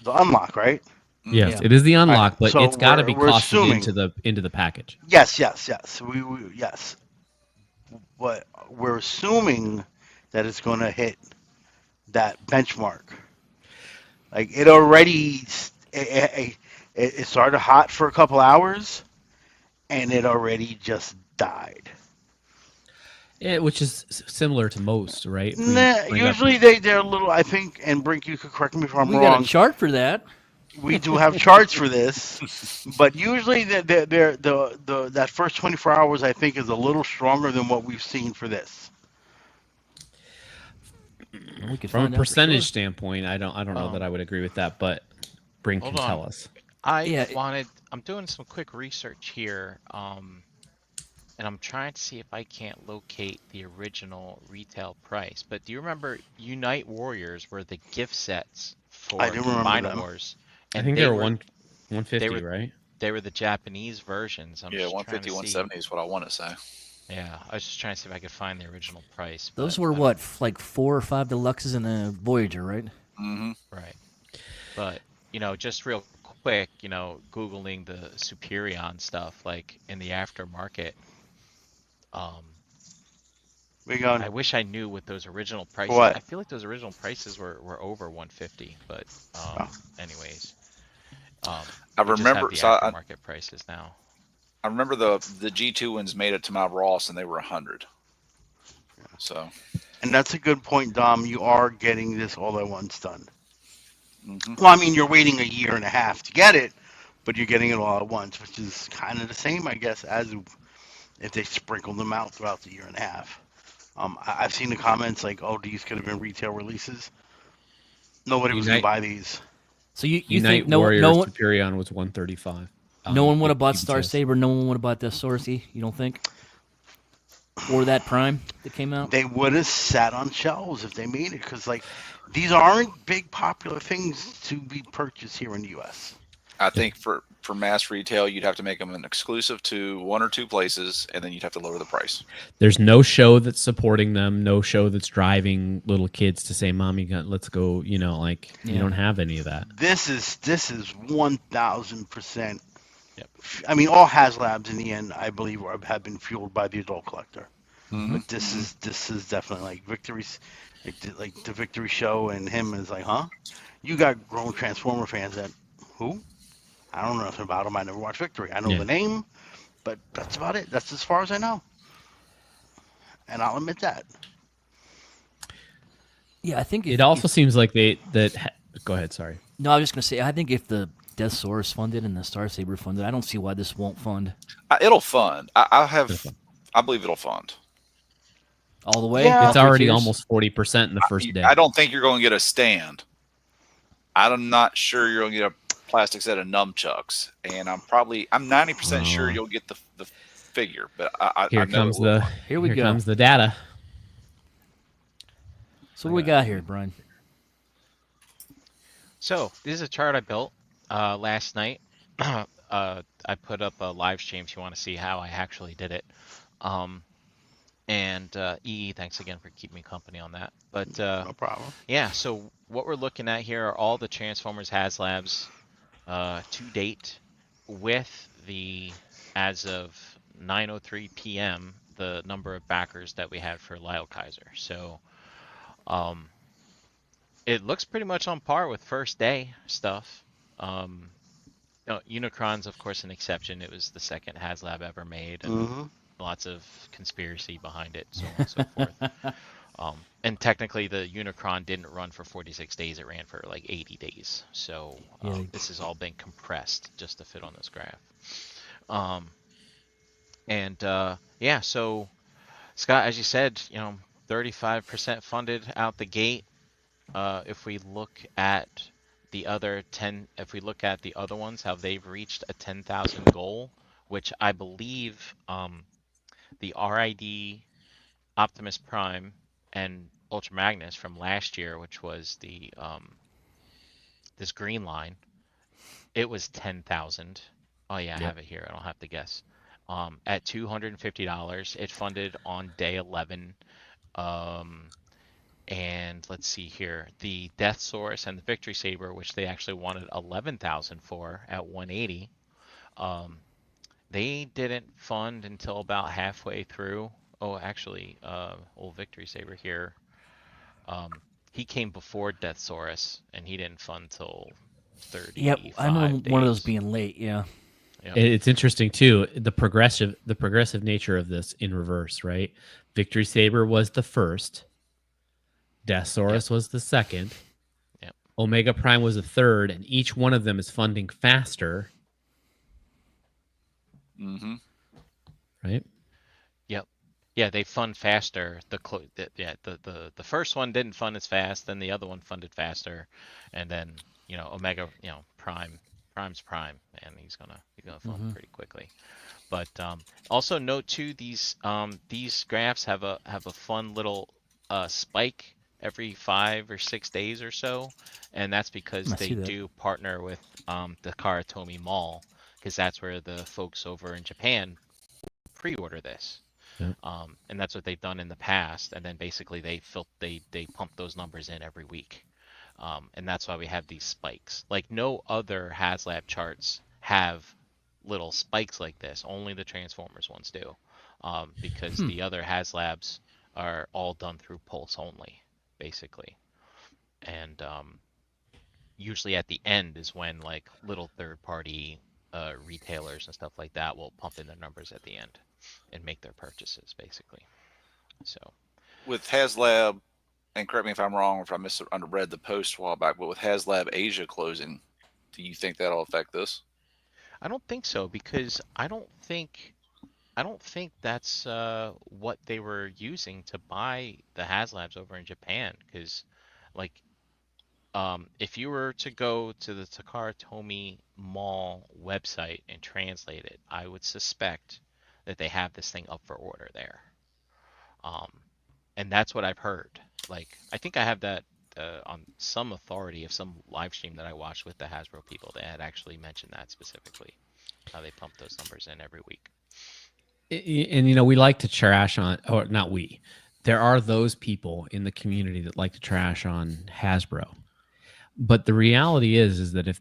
unlock, right? Yes, Yeah. it is the unlock, Alright, but so it's got to be we're costed assuming- into the package. Yes. We yes. But we're assuming that it's going to hit that benchmark. Like it already, it started hot for a couple hours, and it already just died. which is similar to most, right? If we Nah, bring up, usually they're a little. I think, and Brink, you could correct me if I'm We got a wrong. chart for that. We do have charts for this, but usually the that first 24 hours I think is a little stronger than what we've seen for this. We could from a find out for sure. percentage standpoint, I don't know that I would agree with that, but Brink can Hold on. tell us. Yeah, I'm doing some quick research here, and I'm trying to see if I can't locate the original retail price. But do you remember Unite Warriors were the gift sets I for do remember Combine them. Wars, I and think they were 150, were right? they were the Japanese versions. I'm Yeah, just trying 150, to see. 170 is what I want to say. Yeah, I was just trying to see if I could find the original price, those but were I don't. what, like 4 or 5 deluxes and a Voyager, right? Mm-hmm. Right. But, just real quick, Googling the Superion stuff, like in the aftermarket, um, We going I wish I knew what those original for prices. what? I feel like those original prices were over 150, but Oh. anyways, I we just have remember. the So I, aftermarket prices now. I remember the G2 ones made it to my Ross and they were 100. So. And that's a good point, Dom. You are getting this all at once done. Mm-hmm. Well, I mean, you're waiting a year and a half to get it, but you're getting it all at once, which is kind of the same, I guess, as if they sprinkled them out throughout the year and a half. I've seen the comments like, "Oh, these could have been retail releases." Nobody was gonna Unite buy these. So you think Unite no Warrior one Superion was 135. no one would have bought Even Star says. Saber, no one would have bought Death Sorcery, you don't think? Or that Prime that came out? They would have sat on shelves if they made it, because like these aren't big popular things to be purchased here in the U.S. I think for mass retail, you'd have to make them an exclusive to 1 or 2 places, and then you'd have to lower the price. There's no show that's supporting them. No show that's driving little kids to say, "Mommy, let's go." You Yeah. don't have any of that. This is 1,000%. Yep. I mean, all Haslabs in the end, I believe, have been fueled by the adult collector. Mm-hmm. But this is definitely like Victory's, like the Victory show, and him is like, huh? You got grown Transformer fans that who? I don't know nothing about them. I never watched Victory. I know Yeah. the name, but that's about it. That's as far as I know, and I'll admit that. Yeah, I think It also seems like go ahead. Sorry. No, I was just gonna say I think if the Death Source funded and the Star Saber funded, I don't see why this won't fund It'll fund. I It'll fund. believe it'll fund. all the way. Yeah. It's all 3 already tiers? almost 40% in the first day. I don't think you're going to get a stand. I'm not sure you're going to get a plastic set of nunchucks, and I'm 90% sure you'll get the figure. But Here I know comes it will. Here we go. comes the data. So what we got here, Brian? So this is a chart I built last night. I put up a live stream if you want to see how I actually did it. And EE, thanks again for keeping me company on that. But No problem. yeah, so what we're looking at here are all the Transformers Haslabs to date with the, as of 9:03 p.m., the number of backers that we had for Lyle Kaiser. So it looks pretty much on par with first day stuff. Unicron's, of course, an exception. It was the second Haslab ever made, and lots of conspiracy behind it, so on and so forth. And technically, the Unicron didn't run for 46 days; it ran for like 80 days. So this has all been compressed just to fit on this graph. Yeah, so Scott, as you said, 35% funded out the gate. If we look at the other ones, how they've reached a 10,000 goal, which I believe the RID, Optimus Prime, and Ultra Magnus from last year, which was the this green line, it was 10,000. Oh yeah, I have it here. I don't have to guess. At $250, it funded on day 11. And let's see here, the Death Source and the Victory Saber, which they actually wanted 11,000 for at 180. They didn't fund until about halfway through. Oh, actually, old Victory Saber here. He came before Death Source, and he didn't fund till 35 Yep, I know one of those days. being late. Yeah. Yep. It's interesting too, the progressive nature of this in reverse, right? Victory Saber was the first, Deathsaurus was the second, Yep. Omega Prime was the third, and each one of them is funding faster, Mm-hmm. right? Yep. Yeah, they fund faster. The first one didn't fund as fast, then the other one funded faster, and then Omega, Prime's Prime, and he's gonna fund pretty quickly. But also note too, these graphs have a fun little spike every 5 or 6 days or so, and that's because I they see that. do partner with the Karatomi Mall, because that's where the folks over in Japan pre-order this. Yep. And that's what they've done in the past, and then basically they pump those numbers in every week, and that's why we have these spikes. Like no other Haslab charts have little spikes like this. Only the Transformers ones do, because the other Haslabs are all done through Pulse only, basically, and usually at the end is when like little third-party retailers and stuff like that will pump in their numbers at the end and make their purchases, basically. So With Haslab, and correct me if I'm wrong or if I misread the post a while back, but with Haslab Asia closing, do you think that'll affect this? I don't think so, because I don't think that's what they were using to buy the Haslabs over in Japan. Because like if you were to go to the Takara Tomy Mall website and translate it, I would suspect that they have this thing up for order there. Um, and that's what I've heard. Like, I think I have that on some authority of some live stream that I watched with the Hasbro people. They had actually mentioned that specifically, how they pump those numbers in every week. And we like to trash on, or not we. There are those people in the community that like to trash on Hasbro. But the reality is that if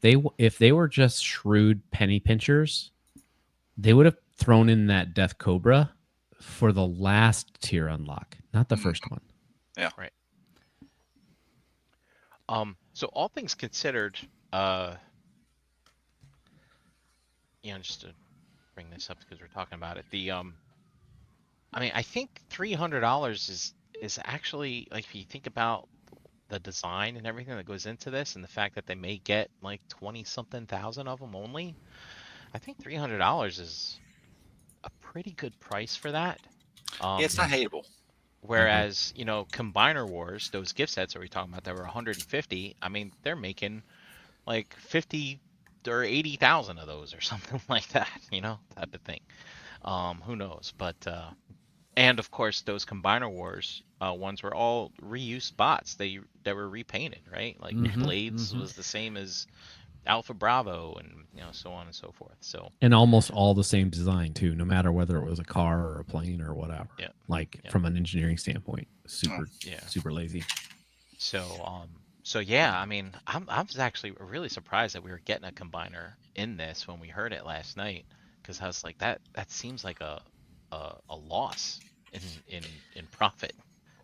they were just shrewd penny pinchers, they would have thrown in that Death Cobra for the last tier unlock, not the first one. Yeah. Right. So all things considered, just to bring this up because we're talking about it, I mean, I think $300 is actually, like, if you think about the design and everything that goes into this, and the fact that they may get like 20 something thousand of them only, I think $300 is a pretty good price for that. Yeah, it's not hateable. Whereas, Combiner Wars, those gift sets that we're talking about that were 150, I mean, they're making like 50 or 80,000 of those or something like that, type of thing. Who knows? But and of course, those Combiner Wars ones were all reused bots. They were repainted, right? Like Blades was the same as Alpha Bravo, and so on and so forth. So And almost all the same design too, no matter whether it was a car or a plane or whatever. Yeah. Like Yeah. from an engineering standpoint, super Yeah. super lazy. So yeah, I mean, I was actually really surprised that we were getting a combiner in this when we heard it last night, because I was like, that seems like a loss in profit.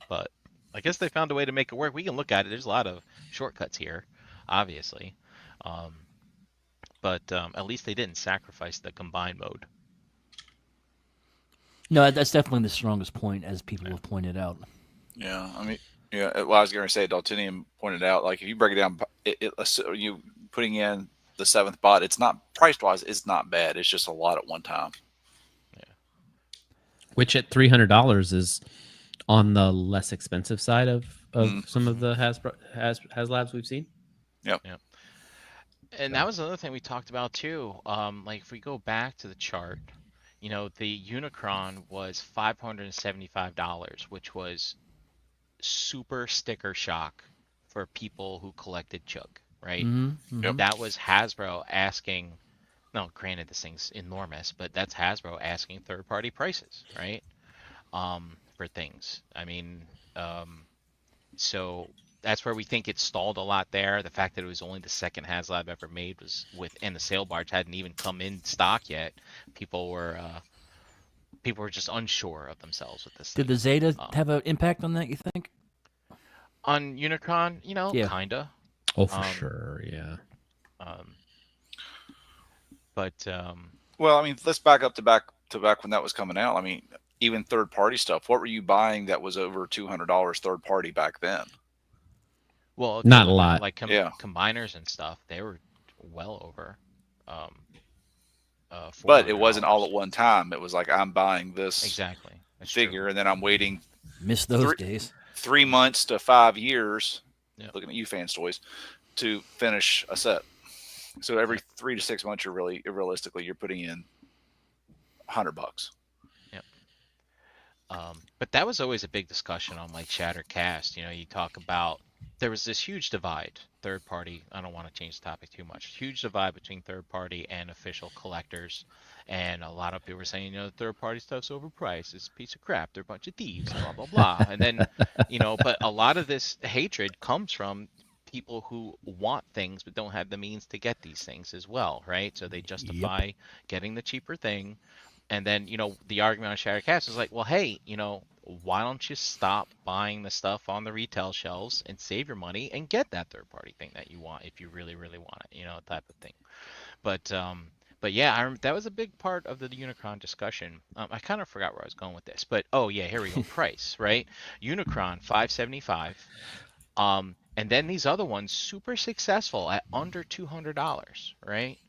But I guess they found a way to make it work. We can look at it. There's a lot of shortcuts here, obviously. But at least they didn't sacrifice the combine mode. No, that's definitely the strongest point, as people have pointed out. Yeah, I mean, yeah. Well, I was going to say, Daltinium pointed out, like if you break it down, you putting in the seventh bot, it's not price wise, it's not bad. It's just a lot at one time. Yeah. Which at $300 is on the less expensive side of some of the Haslabs we've seen. Yep. And that was another thing we talked about too. Like if we go back to the chart, the Unicron was $575, which was super sticker shock for people who collected Chug, right? Yep. That was Hasbro asking. No, granted, this thing's enormous, but that's Hasbro asking third-party prices, right? For things. I mean, so that's where we think it stalled a lot there. The fact that it was only the second Haslab ever made was and the sail barge hadn't even come in stock yet. People were just unsure of themselves with this Did thing. the Zeta have an impact on that, you think? On Unicron, Yeah. kinda. Oh, for sure, yeah. But Well, I mean, let's back up to back when that was coming out. I mean, even third party stuff. What were you buying that was over $200 third party back then? Well, if you're Not a looking at lot. like Yeah, combiners and stuff, they were well over um, but it wasn't all $400. at one time. It was like I'm buying this Exactly. That's true. figure, and then I'm waiting Miss those three days. 3 months to 5 years. Yep. Looking at you, fans toys, to finish a set. So every 3 to 6 months, you're really realistically you're putting in $100. Yep. But that was always a big discussion on like Shattercast. You know, you talk about there was this huge divide, third party. I don't want to change the topic too much. Huge divide between third party and official collectors. And a lot of people were saying, you know, third party stuff's overpriced. It's a piece of crap. They're a bunch of thieves, blah, blah, blah. And then, you know, but a lot of this hatred comes from people who want things but don't have the means to get these things as well, right? So they justify getting the cheaper thing. And then, you know, the argument on Shattercast is like, well, hey, you know, why don't you stop buying the stuff on the retail shelves and save your money and get that third party thing that you want if you really, really want it, you know, type of thing. But yeah, that was a big part of the Unicron discussion. I kind of forgot where I was going with this, but oh yeah, here we go. Price, right? Unicron $575. And then these other ones super successful at under $200, right?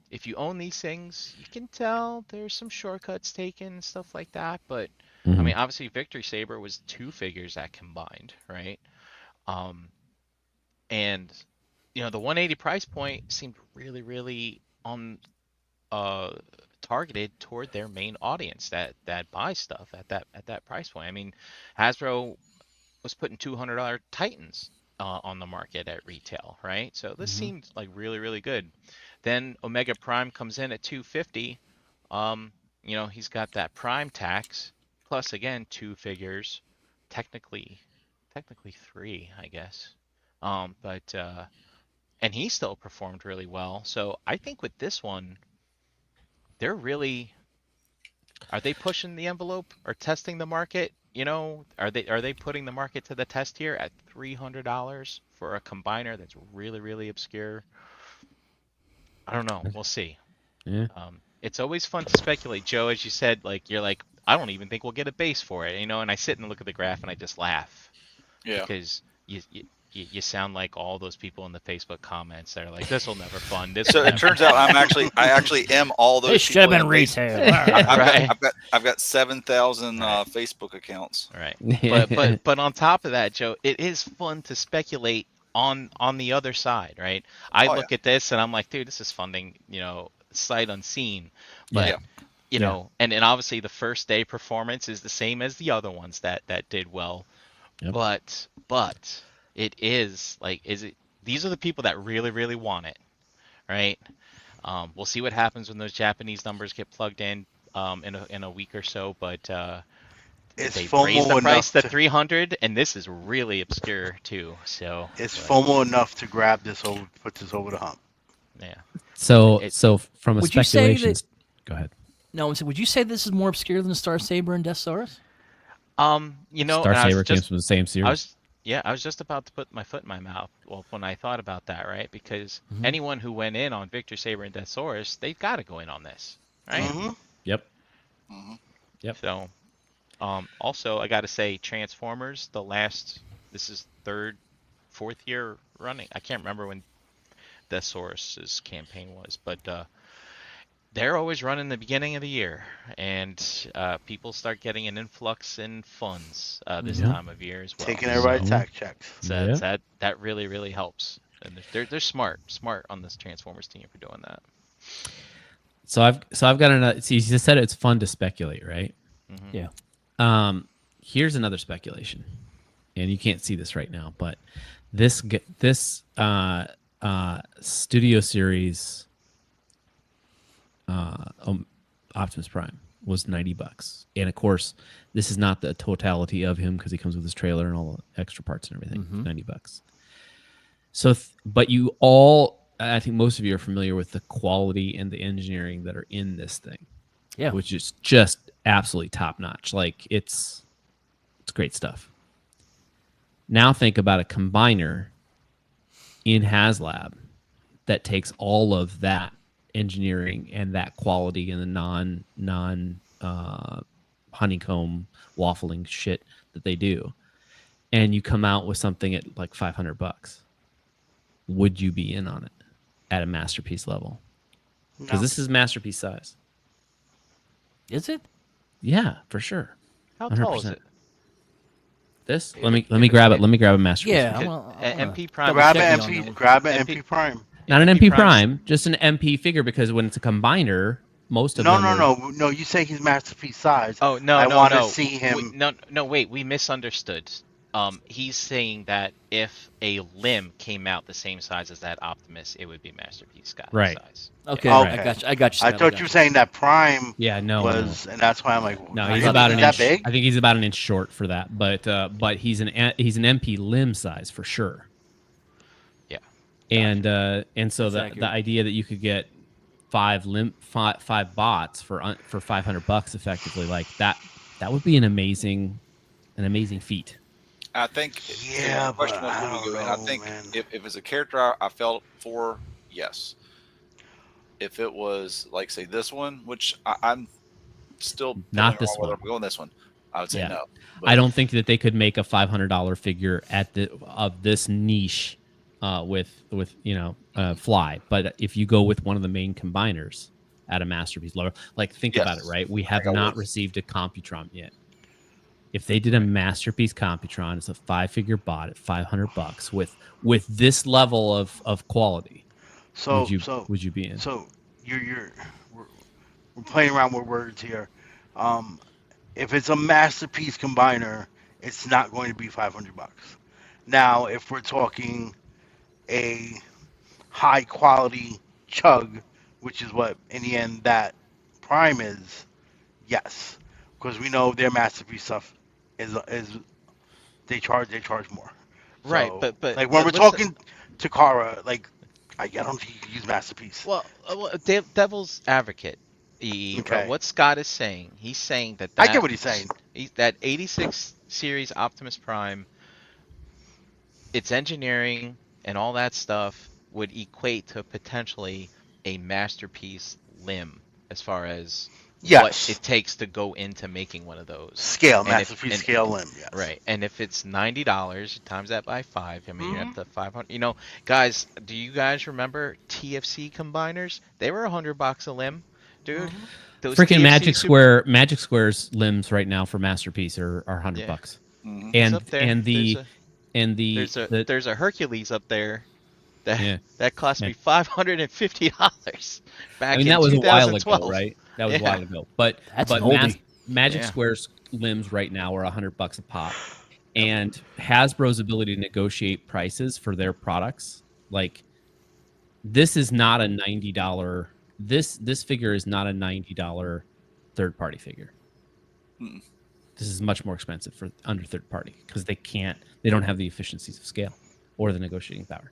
If you own these things, you can tell there's some shortcuts taken and stuff like that. But I mean, obviously, Victory Saber was 2 figures that combined, right? And you know, the 180 price point seemed really, really on targeted toward their main audience that buys stuff at that price point. I mean, Hasbro was putting $200 Titans on the market at retail, right? So this seemed like really, really good. Then Omega Prime comes in at 250. You know, he's got that Prime tax plus again 2 figures, technically 3, I guess. But and he still performed really well. So I think with this one, they're really are they pushing the envelope or testing the market? You know, are they putting the market to the test here at $300 for a combiner that's really, really obscure? I don't know. We'll see. Yeah. It's always fun to speculate, Joe. As you said, like you're like, I don't even think we'll get a base for it, you know. And I sit and look at the graph and I just laugh Yeah. because you sound like all those people in the Facebook comments that are like, this will never fund. This So will it never turns out fund." I actually am all those. This should have people been in the base. retail. Right. I've got 7,000 Right. Facebook accounts. Right. But on top of that, Joe, it is fun to speculate on the other side, right? I Oh, look at this and I'm like, dude, this is funding, you know, sight unseen. But Yeah. you know, and obviously the first day performance is the same as the other ones that did well. Yep. But it is like, these are the people that really, really want it, right? We'll see what happens when those Japanese numbers get plugged in in a week or so, but It's they FOMO raised the enough price to to- 300, and this is really obscure too. So It's but, FOMO enough to grab this over, put this over the hump. yeah. So It- so from a Would you say speculation. that- Go ahead. No, would you say this is more obscure than Star Saber and Death Saurus? You know, Star and I was Saber just- comes from the same series. I was just about to put my foot in my mouth. Well, when I thought about that, right? Because anyone who went in on Victor Saber and Deathsaurus, they've got to go in on this, right? Mm-hmm. Yep. Mm-hmm. So, also I got to say, Transformers, this is 4th year running. I can't remember when Deathsaurus's campaign was, but they're always running the beginning of the year, and people start getting an influx in funds this Yeah. time of year as well. Taking everybody So- tax checks. So Yeah. that really, really helps, and they're smart on this Transformers team for doing that. So I've got another. See, you just said it's fun to speculate, right? Yeah. Here's another speculation, and you can't see this right now, but this studio series Optimus Prime was $90, and of course, this is not the totality of him because he comes with his trailer and all the extra parts and everything. $90. So, but you all, I think most of you are familiar with the quality and the engineering that are in this thing. Yeah. Which is just absolutely top notch. Like it's great stuff. Now think about a combiner in Haslab that takes all of that engineering and that quality and the non honeycomb waffling shit that they do, and you come out with something at like $500, would you be in on it at a masterpiece level? Because No. this is masterpiece size. Is it? Yeah, for sure. How tall is 100%. it? This? If Let me if grab it. Let me grab a masterpiece. Yeah. Could- I wanna MP Prime. double Grab check an me on that MP. one. Grab an MP MP Prime. Not an MP MP Prime's- Prime, just an MP figure, because when it's a combiner, most of No, them no, are. no. You say he's masterpiece size. Oh no, I no, want to no. see him. No, wait. We misunderstood. He's saying that if a limb came out the same size as that Optimus, it would be masterpiece Right. size. Okay, Okay. I got you. I got you. I Scott, thought got you were saying that Prime Yeah, no, was, and that's why I'm like, no. I He's thought about he an was that inch. big. I think he's about an inch short for that, but he's an MP limb size for sure. Yeah. And so That's the accurate. idea that you could get five bots for $500 effectively, like that would be an amazing feat. I think Yeah, the question but was, I would we don't go in? I know, think man. if it's a character I felt for, yes. If it was like say this one, which I'm still Not pulling this around whether one. I'm going this one, I would say Yeah. no. I don't think that they could make a $500 figure of this niche with Fly. But if you go with one of the main combiners at a masterpiece level, like think Yes. about it, right? We I have think I not would. received a Computron yet. If they did a masterpiece Computron, it's a 5-figure bot at $500 with this level of quality. So, would you be in? So, we're playing around with words here. If it's a masterpiece combiner, it's not going to be $500. Now, if we're talking a high quality chug, which is what in the end that Prime is, yes, because we know their masterpiece stuff is they charge more. Right, So, but like when we're what's the- talking Takara, like I don't think you can use masterpiece. Well, devil's advocate. Okay. What Scott is saying, he's saying that I get what he's saying. That 86 series Optimus Prime, its engineering and all that stuff would equate to potentially a masterpiece limb as far as Yes. what it takes to go into making one of those. Scale, And masterpiece scale limb, yes. Right, and if it's $90, times that by 5. I mean, you're Mm-hmm. up to 500. You know, guys, do you guys remember TFC combiners? They were $100 a limb, dude. Mm-hmm. Those Freaking TFC Magic Square's limbs right now for masterpiece are $100. Yeah. Mhm. And up there. There's a Hercules up there that cost me $550 back I mean, in that was a while 2012. ago, right? That was a Yeah. while ago. But That's an oldie. Magic Yeah. Square's limbs right now are $100 a pop, and Hasbro's ability to negotiate prices for their products, like this is not a $90. This figure is not a $90 third party figure. Mm. This is much more expensive for under third party because they don't have the efficiencies of scale or the negotiating power.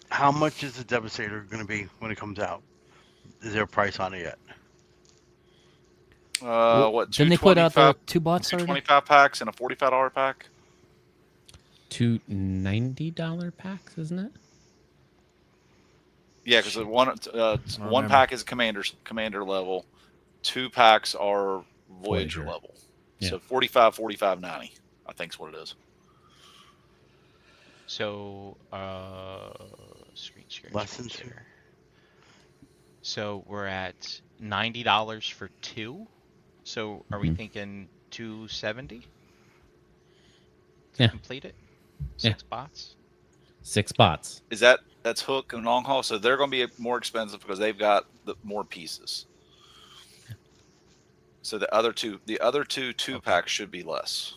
How much is the Devastator going to be when it comes out? Is there a price on it yet? What? Didn't they put out the 225 two bots already? 225 packs and a $45 pack. Two $90 packs, isn't it? Yeah, because one remember. pack is commander level, 2 packs are Voyager Voyager. level. Yeah. So 45, 45, 90, I think is what it is. So, screen share. Less screen than two. share. So we're at $90 for 2. So are we Mhm. thinking 270 to Yeah. complete it? Yeah. 6 bots. 6 bots. That's Hook and Long Haul, so they're going to be more expensive because they've got the more pieces. So the other two packs should be less.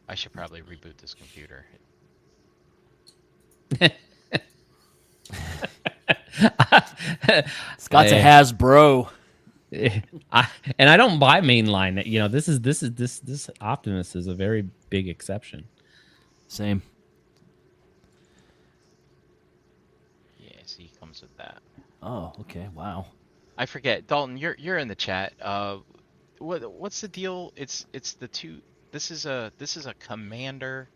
I should probably reboot this computer. Scott's a Hasbro. I don't buy mainline. This Optimus is a very big exception. Same. Yeah, see, he comes with that. Oh, okay. Wow. I forget, Dalton. You're in the chat. What's the deal? It's the two. This is a commander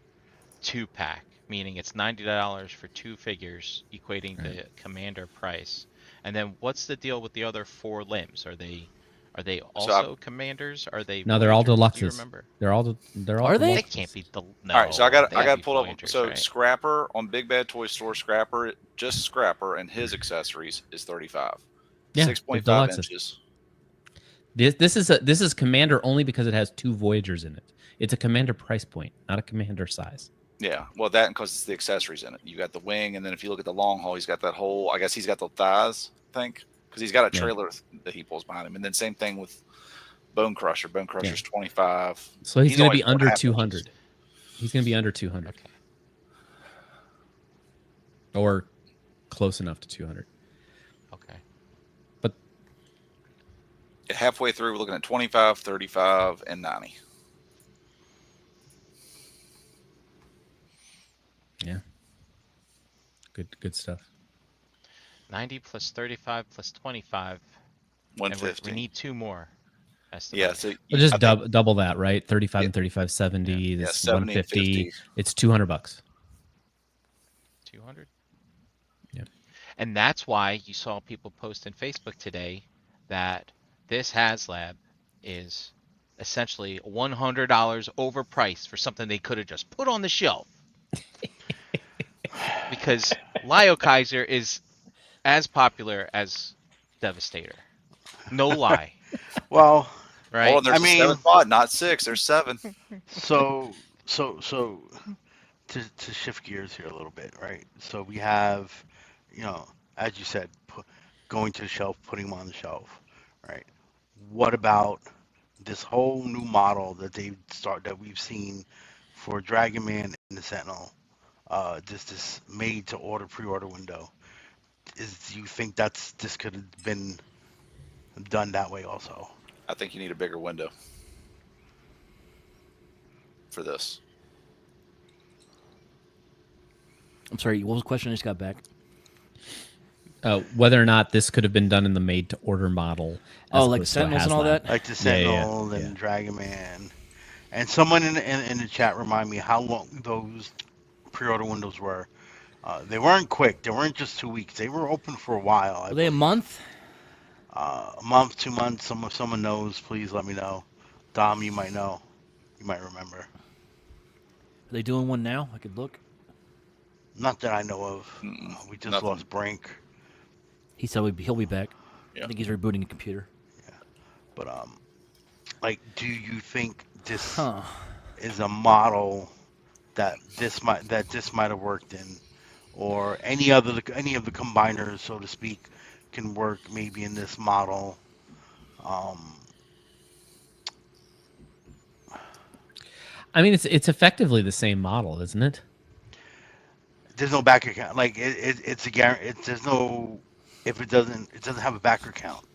2-pack, meaning it's $90 for 2 figures, equating the commander price. And then what's the deal with the other 4 limbs? Are they So I, also commanders? Are they No, they're all Voyagers? Do you deluxes. remember? They're all Are they? They deluxes. can't be no. all right, so I They gotta got be pulled up. Voyagers, So right? Scrapper on Big Bad Toy Store, Scrapper, just Scrapper and his accessories is 35. Yeah, 6.5 they're deluxes. inches. This is commander only because it has 2 Voyagers in it. It's a commander price point, not a commander size. Yeah, well, that because it's the accessories in it. You got the wing, and then if you look at the long haul, he's got that whole. I guess he's got the thighs, I think, because he's got a Yeah. trailer that he pulls behind him. And then same thing with Bone Crusher. Bone Crusher's 25. So he's going to only be under 4.5 inches. 200. He's going to be under 200. Okay. Or close enough to 200. Okay. But Halfway through, we're looking at 25, 35, and 90. yeah. Good stuff. 90 plus 35 plus 25. And 150. we need 2 more. Yeah, so Well, just I think- double that, right? 35 Yeah. and 35, 70. Yeah, This 70 and 150. 50. It's $200. 200. Yeah. And that's why you saw people post in Facebook today that this Haslab is essentially $100 overpriced for something they could have just put on the shelf. Because Lio Kaiser is as popular as Devastator. No lie. Well, Right? Oh, there's I mean- a 7 pod, not 6. There's 7. so to shift gears here a little bit, right? So we have, as you said, going to the shelf, putting them on the shelf, right? What about this whole new model that we've seen for Dragon Man and the Sentinel? This made to order pre-order window. Do you think this could have been done that way also? I think you need a bigger window for this. I'm sorry. What was the question? I just got back. Whether or not this could have been done in the made-to-order model. Oh, as like opposed to a Sentinels and all Haslab. that? Like the Yeah, yeah, Sentinel and yeah. Dragon Man. And someone in the chat remind me how long those pre-order windows were. They weren't quick. They weren't just 2 weeks. They were open for a while. Are they a month? A month, 2 months. If someone knows, please let me know. Dom, you might know. You might remember. Are they doing one now? I could look. Not that I know of. We just nothing. lost Brink. He said he'll be back. Yeah. I think he's rebooting a computer. But do you think this Huh. is a model that this might have worked in, or any of the combiners, so to speak, can work maybe in this model? I mean, it's effectively the same model, isn't it? There's no backer count. Like it's a guarantee. There's no if it doesn't have a backer count.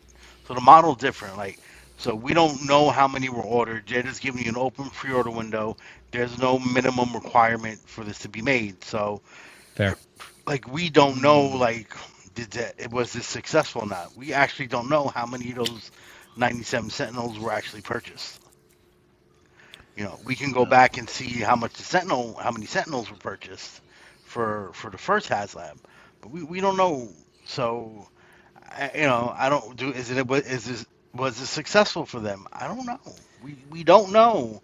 So the model's different. Like so we don't know how many were ordered. They're just giving you an open pre-order window. There's no minimum requirement for this to be made. So Fair. like we don't know like was this successful or not. We actually don't know how many of those 97 Sentinels were actually purchased. We can go back and see how many Sentinels were purchased for the first Haslab, but we don't know. So, I don't do. Was it successful for them? I don't know. We don't know.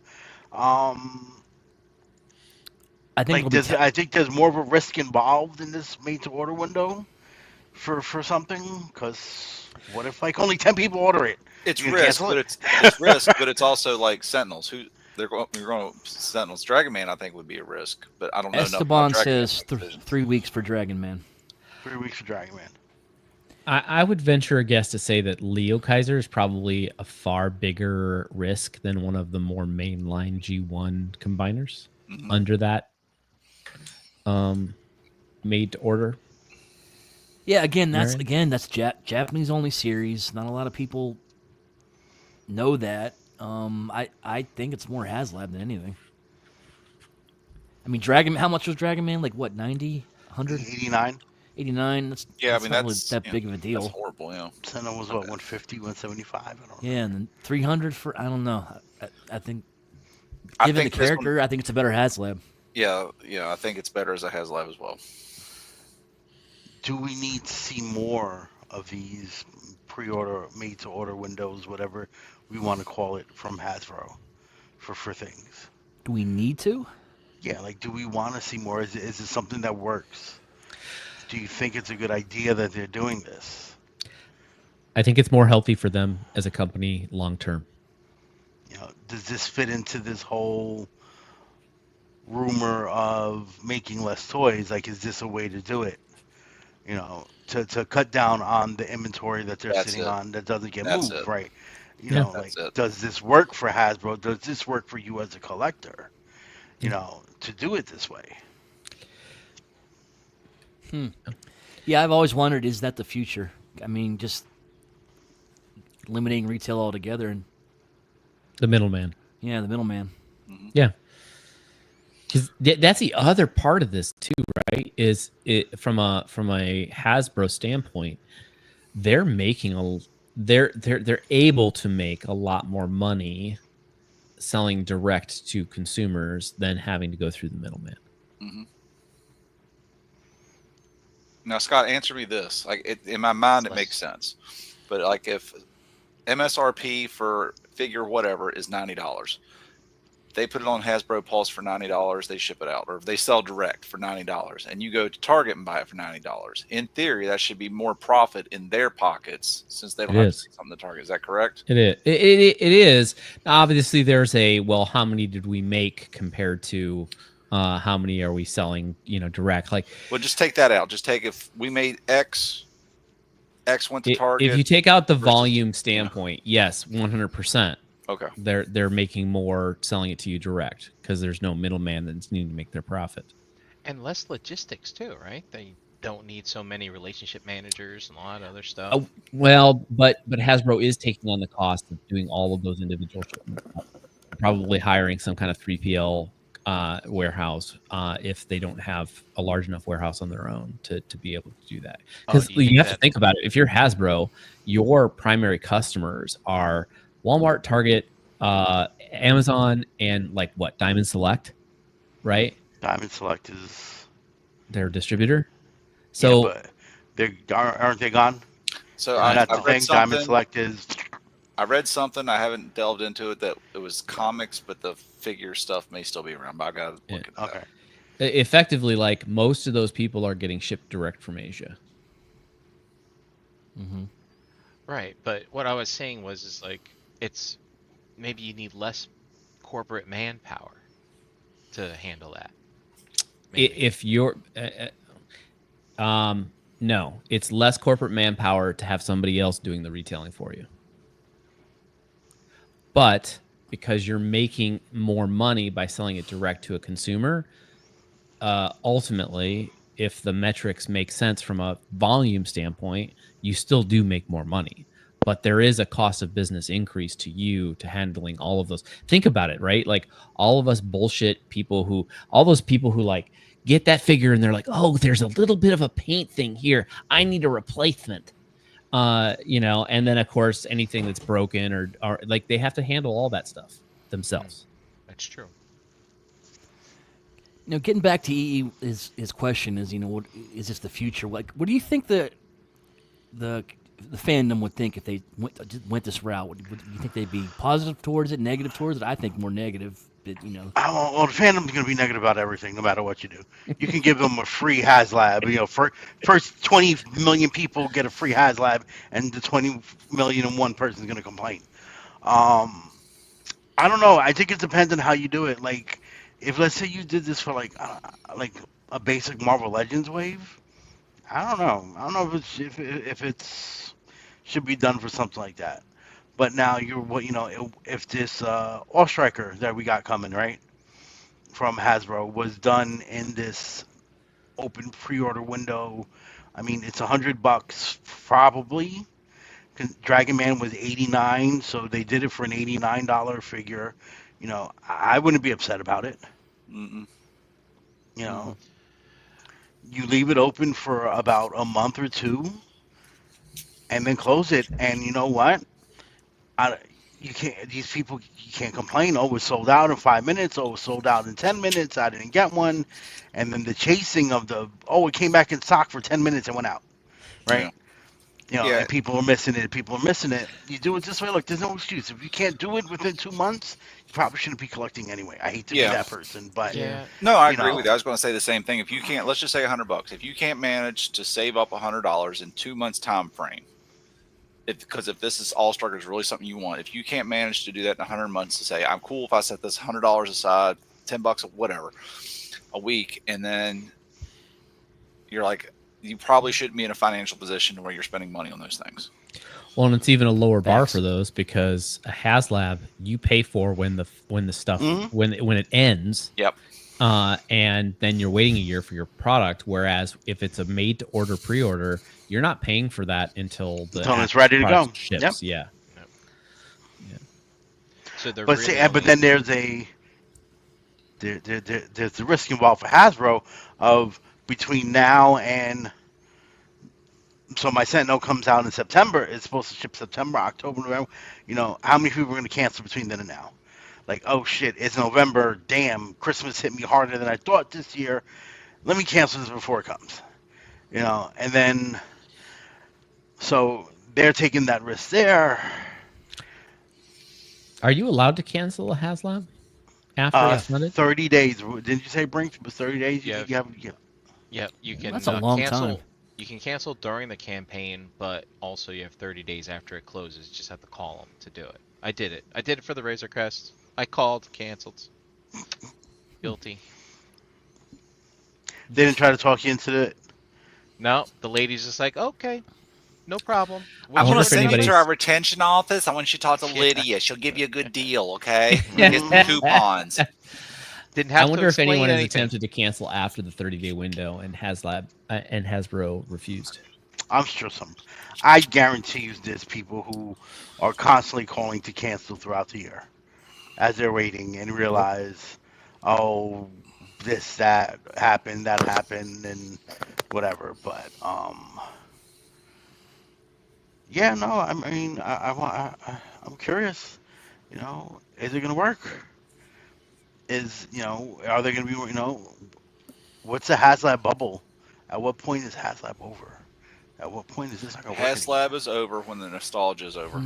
I think it'll be I think there's more of a risk involved in this made-to-order window for something. Because what if like only 10 people order it? It's You can risk, cancel but it? it's risk, but it's also like Sentinels. You're going Sentinels. Dragon Man, I think, would be a risk, but I don't know. enough about Esteban Dragon Man says to make decisions. 3 weeks for Dragon Man. 3 weeks for Dragon Man. I would venture a guess to say that Leo Kaiser is probably a far bigger risk than one of the more mainline G1 combiners under that made to order. Yeah, that's Marion? Japanese only series. Not a lot of people know that. I think it's more Haslab than anything. I mean, how much was Dragon Man? Like what, 90, 100, 89. 89? That's not really that big of a deal. That's horrible. Yeah. Sentinel was what 150, 175. I don't know. Yeah, and then 300 for I don't know. I think I given think the this one- character, I think it's a better Haslab. Yeah, I think it's better as a Haslab as well. Do we need to see more of these pre-order, made-to-order windows, whatever we want to call it, from Hasbro for things? Do we need to? Yeah, like, do we want to see more? Is it something that works? Do you think it's a good idea that they're doing this? I think it's more healthy for them as a company long term. Does this fit into this whole rumor of making less toys? Like, is this a way to do it? To cut down on the inventory that they're That's sitting it. on that doesn't get That's moved, it. right? Yeah. Like, That's it. does this work for Hasbro? Does this work for you as a collector? To do it this way. Yeah, I've always wondered, is that the future? I mean, just eliminating retail altogether, and The middleman. yeah, the middleman. Yeah. Because that's the other part of this too, right? Is it from a Hasbro standpoint, they're making they're able to make a lot more money selling direct to consumers than having to go through the middleman. Hmm. Now, Scott, answer me this. Like, in my mind, it makes sense. But like, if MSRP for figure whatever is $90, they put it on Hasbro Pulse for $90, they ship it out, or if they sell direct for $90, and you go to Target and buy it for $90. In theory, that should be more profit in their pockets since they don't have to pay something to Target. Is that correct? It is. It is. Obviously, there's how many did we make compared to how many are we selling, direct? Like, well, just take that out. Just take if we made X went to Target. If you take out the volume standpoint, yes, 100%. Okay. They're making more selling it to you direct because there's no middleman that's needing to make their profit. And less logistics too, right? They don't need so many relationship managers and a lot of other stuff. Well, but Hasbro is taking on the cost of doing all of those individual shipments. Probably hiring some kind of 3PL warehouse if they don't have a large enough warehouse on their own to be able to do that. Because you have to think about it. If you're Hasbro, your primary customers are Walmart, Target, Amazon, and Diamond Select, right? Diamond Select is their distributor. So, yeah, but aren't they gone? So that's the thing. Diamond Select is. I read something. I haven't delved into it. That it was comics, but the figure stuff may still be around. But I gotta look at that. Okay. Effectively, most of those people are getting shipped direct from Asia. Mm-hmm. Right, but what I was saying is it's maybe you need less corporate manpower to handle that. Maybe. If you're no, it's less corporate manpower to have somebody else doing the retailing for you. But because you're making more money by selling it direct to a consumer, ultimately, if the metrics make sense from a volume standpoint, you still do make more money. But there is a cost of business increase to you to handling all of those. Think about it, right? Like all of us bullshit people all those people who get that figure and they're like, oh, there's a little bit of a paint thing here. I need a replacement. And then of course anything that's broken or they have to handle all that stuff themselves. That's true. Getting back to EE, his question is, what is this the future? What do you think the fandom would think if they went this route? Would you think they'd be positive towards it, negative towards it? I think more negative. But, Well, the fandom's going to be negative about everything, no matter what you do. You can give them a free Haslab. First 20 million people get a free Haslab, and the 20 million and one person is going to complain. I don't know. I think it depends on how you do it. Like, if let's say you did this for like a basic Marvel Legends wave, I don't know. I don't know if it's should be done for something like that. But now if this All Striker that we got coming right from Hasbro was done in this open pre-order window, I mean it's $100 probably. Dragon Man was $89, so they did it for an $89 figure. I wouldn't be upset about it. Mm-mm. You leave it open for about a month or two, and then close it. And you know what? you can't. These people, you can't complain. Oh, it was sold out in 5 minutes. Oh, it was sold out in 10 minutes. I didn't get one. And then the chasing of the it came back in stock for 10 minutes and went out. Yeah. Right. Yeah. And people are missing it. People are missing it. You do it this way. Look, there's no excuse. If you can't do it within 2 months, you probably shouldn't be collecting anyway. I hate to be Yeah. that person, but Yeah. Yeah. No, I you agree know, with you. I was going to say the same thing. If you can't, let's just say $100. If you can't manage to save up $100 in 2 months time frame, because if this is All Star is really something you want, if you can't manage to do that in 100 months, to say I'm cool if I set this $100 aside, $10, whatever, a week, and then you're like, you probably shouldn't be in a financial position where you're spending money on those things. Well, and it's even a lower bar Facts. for those because a Haslab you pay for when the stuff when it ends, Yep. and then you're waiting a year for your product. Whereas if it's a made to order pre-order, you're not paying for that until the until it's actual ready to product go. ships. Yep. Yeah. Yep. Yeah. So they're But really see, but only, then there's the risk involved for Hasbro of between now and so my Sentinel comes out in September. It's supposed to ship September, October, November. How many people are going to cancel between then and now? Like, oh shit, it's November. Damn, Christmas hit me harder than I thought this year. Let me cancel this before it comes. And then so they're taking that risk there. Are you allowed to cancel a Haslab after it's funded? 30 days. Didn't you say Brink? It was 30 days. yeah, yeah, you Yeah, can that's a long cancel. time. You can cancel during the campaign, but also you have 30 days after it closes. You just have to call them to do it. I did it. I did it for the Razor Crest. I called, canceled. Guilty. They didn't try to talk you into it. No, the lady's just like, okay, no problem. I I'm wonder going to if send you to anybody's- our retention office. I want you to talk to Yeah. Lydia. She'll give you a good deal, okay? Get some coupons. Didn't have I wonder to if anyone explain has anything. attempted to cancel after the 30-day window and Hasbro refused. I'm sure some. I guarantee you there's people who are constantly calling to cancel throughout the year as they're waiting and realize, oh, that happened, and whatever. But yeah, no, I mean, I'm curious. Is it gonna work? Are they gonna be, what's the Haslab bubble? At what point is Haslab over? At what point is this not gonna work Haslab anymore? is over when the nostalgia is over.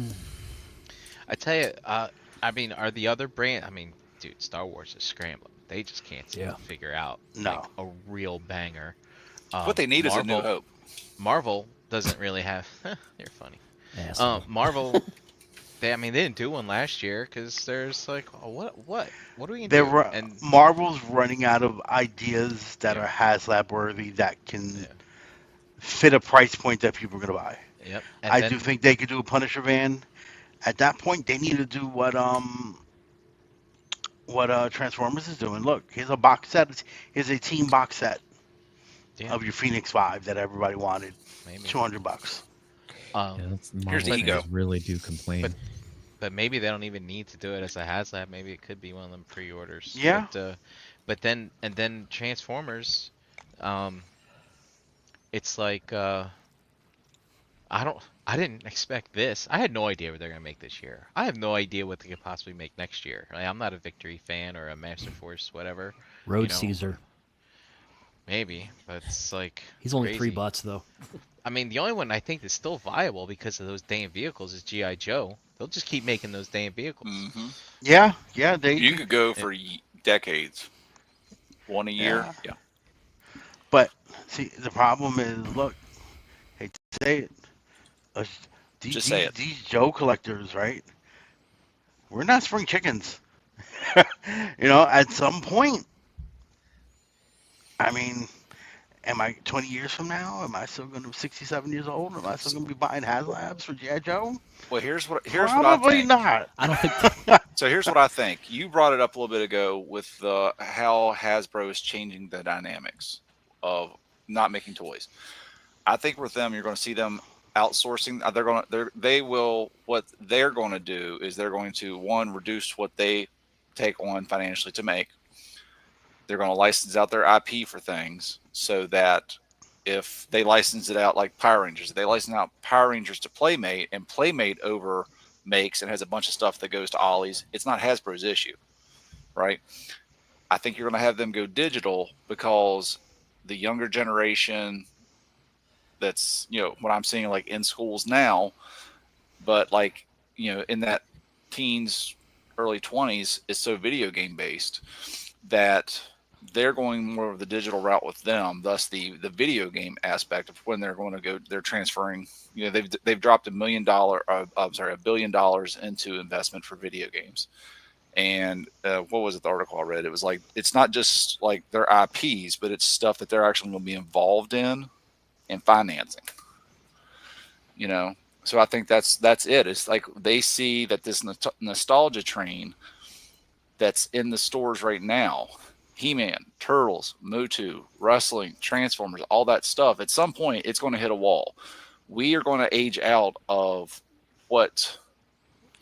I tell you, I mean, are the other brand? I mean, dude, Star Wars is scrambling. They just can't seem Yeah. to figure out No. like a real banger. What they need is a New Hope. Marvel doesn't really have. You're funny. Asshole. Marvel, they didn't do one last year because there's like, oh, what are we gonna They're do? And Marvel's running out of ideas that Yeah. are Haslab worthy that can Yeah. fit a price point that people are gonna buy. yep, and I then, do think they could do a Punisher van. At that point, they need to do what Transformers is doing. Look, here's a box set. Here's a team box set yeah, of your Phoenix Five that everybody wanted. maybe. $200. Um, Yeah, that's Here's Marvel Ego. fans really do complain. but maybe they don't even need to do it as a Haslab. Maybe it could be one of them pre-orders. Yeah. But then Transformers, it's like I didn't expect this. I had no idea what they're gonna make this year. I have no idea what they could possibly make next year. Like, I'm not a Victory fan or a Master Force, whatever. Road know, Caesar. Maybe, but it's like He's only crazy. $3 though. I mean, the only one I think that's still viable because of those damn vehicles is GI Joe. They'll just keep making those damn vehicles. Hmm Yeah, they. You could go for decades. One a year. Yeah. But see, the problem is, look, hate to say it, uh, Just say it. These Joe collectors, right? We're not spring chickens. At some point, I mean, am I 20 years from now? Am I still going to be 67 years old? Am I still going to be buying Haslabs for G.I. Joe? Well, here's what I Probably think. not. I don't think. So here's what I think. You brought it up a little bit ago with how Hasbro is changing the dynamics of not making toys. I think with them, you're going to see them outsourcing. What they're going to do is they're going to, one, reduce what they take on financially to make. They're going to license out their IP for things so that if they license it out like Power Rangers, they license out Power Rangers to Playmate and Playmate over makes and has a bunch of stuff that goes to Ollie's, it's not Hasbro's issue, right? I think you're going to have them go digital because the younger generation that's, what I'm seeing like in schools now, but like, in that teens, early 20s is so video game based that they're going more of the digital route with them. Thus, the video game aspect of when they're going to go, they're transferring. They've dropped $1 billion into investment for video games. And what was it? The article I read, it was like it's not just like their IPs, but it's stuff that they're actually going to be involved in and financing. So I think that's it. It's like they see that this nostalgia train that's in the stores right now, He-Man, Turtles, Motu, wrestling, Transformers, all that stuff, at some point it's going to hit a wall. We are going to age out of what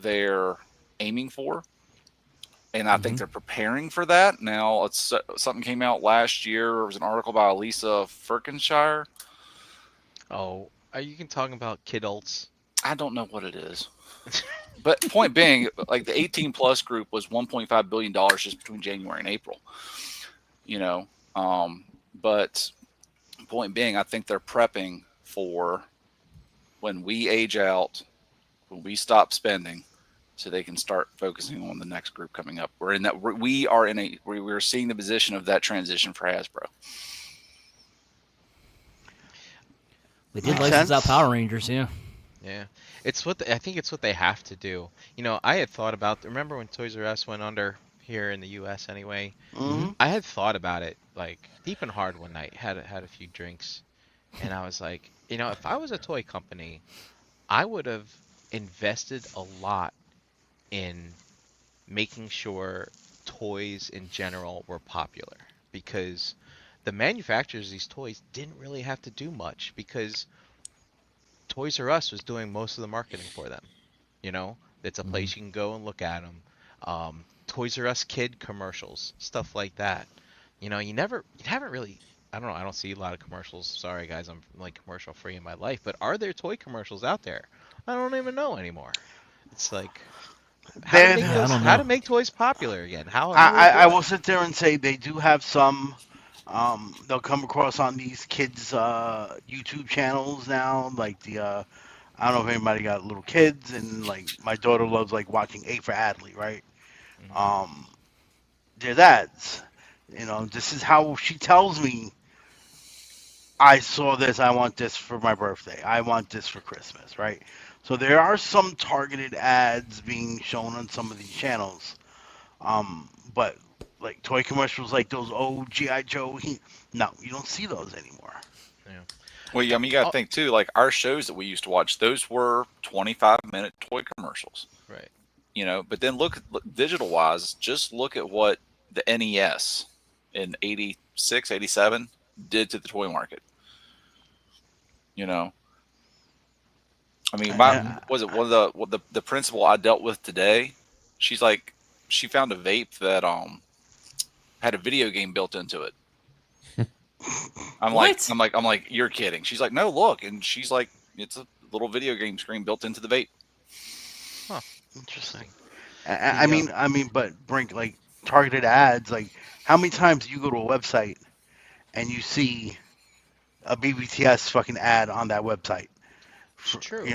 they're aiming for. And I think they're preparing for that. Now, something came out last year. There was an article by Lisa Firkenshire. Oh, are you talking about kidults? I don't know what it is. But point being, like the 18 plus group was $1.5 billion just between January and April. But point being, I think they're prepping for when we age out, when we stop spending, so they can start focusing on the next group coming up. We're seeing the position of that transition for Hasbro. They did license out Power Rangers, yeah. Yeah, I think it's what they have to do. I had thought about. Remember when Toys R Us went under here in the U.S. anyway? Mm-hmm. I had thought about it like deep and hard one night. Had a few drinks, and I was like, if I was a toy company, I would have invested a lot in making sure toys in general were popular, because the manufacturers of these toys didn't really have to do much, because Toys R Us was doing most of the marketing for them. It's a place you can go and look at them. Toys R Us kid commercials, stuff like that. You haven't really. I don't know. I don't see a lot of commercials. Sorry, guys, I'm like commercial free in my life. But are there toy commercials out there? I don't even know anymore. It's like how to make toys popular again. I will sit there and say they do have some. They'll come across on these kids' YouTube channels now, like the. I don't know if anybody got little kids, and like my daughter loves like watching A for Adley, right? There's ads. This is how she tells me. I saw this. I want this for my birthday. I want this for Christmas, right? So there are some targeted ads being shown on some of these channels, but like toy commercials, like those old GI Joe, no, you don't see those anymore. Yeah. Well, you got to think too. Like our shows that we used to watch, those were 25-minute toy commercials. Right. But then look digital wise, just look at what the NES in 86, 87 did to the toy market. I mean, was it one of the principal I dealt with today? She's like, she found a vape that had a video game built into it. I'm like, you're kidding. She's like, no, look, and she's like, it's a little video game screen built into the vape. Huh. Interesting. I mean, but Brink, like targeted ads, like how many times do you go to a website and you see a BBTS fucking ad on that website? True.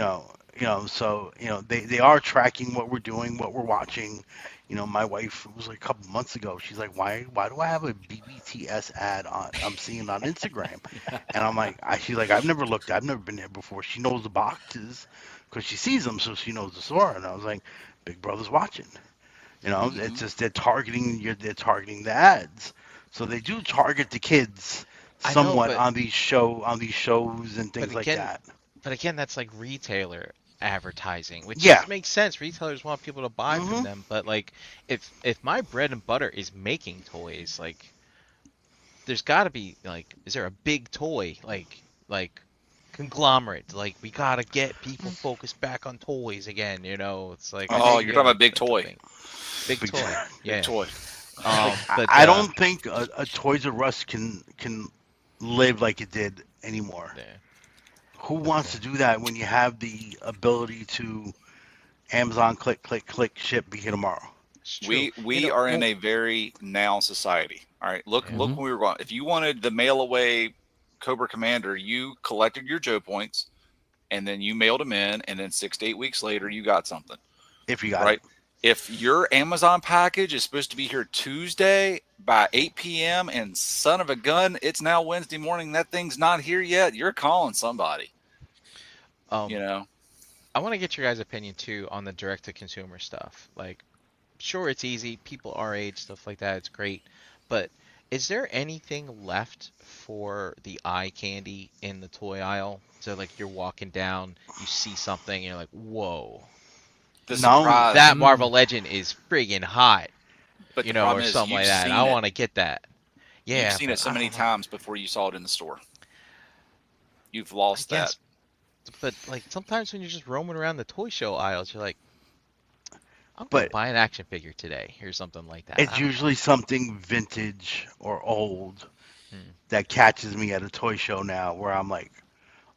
So they are tracking what we're doing, what we're watching. My wife, it was like a couple months ago, she's like, why do I have a BBTS ad on? I'm seeing it on Instagram. And I'm like, she's like, I've never been there before. She knows the boxes because she sees them, so she knows the store. And I was like, Big Brother's watching. It's just they're targeting the ads. So they do target the kids somewhat on these shows and things like that. But again, that's like retailer advertising, which just makes sense. Retailers want people to buy from them, but like if my bread and butter is making toys, like there's got to be like, is there a big toy like conglomerate? Like we gotta get people focused back on toys again. It's like you're talking about big toy. Big toy, yeah. Big toy. But I don't think a Toys R Us can live like it did anymore. Yeah. Who wants to do that when you have the ability to Amazon, click, click, click, ship, be here tomorrow. It's true. We are in a very now society. All right, Yeah. look when we were going. If you wanted the mail away Cobra Commander, you collected your Joe points, and then you mailed them in, and then 6 to 8 weeks later, you got something. If you got Right? it. If your Amazon package is supposed to be here Tuesday by 8 p.m. and son of a gun, it's now Wednesday morning, that thing's not here yet, you're calling somebody. Um, You know, I want to get your guys' opinion too on the direct to consumer stuff. Like, sure, it's easy. People our age, stuff like that, it's great. But is there anything left for the eye candy in the toy aisle? So like you're walking down, you see something, and you're like, whoa, the No, surprise. that Marvel Legend is friggin' hot, But you the know, or problem is something you've like that. seen I it. want to get that. You've Yeah, seen but it so I many don't know. times before you saw it in the store. You've I lost that. guess, but like sometimes when you're just roaming around the toy show aisles, you're like, I'm gonna but buy an action figure today, or something like that. it's I don't know. usually something vintage or old Hmm. that catches me at a toy show now where I'm like,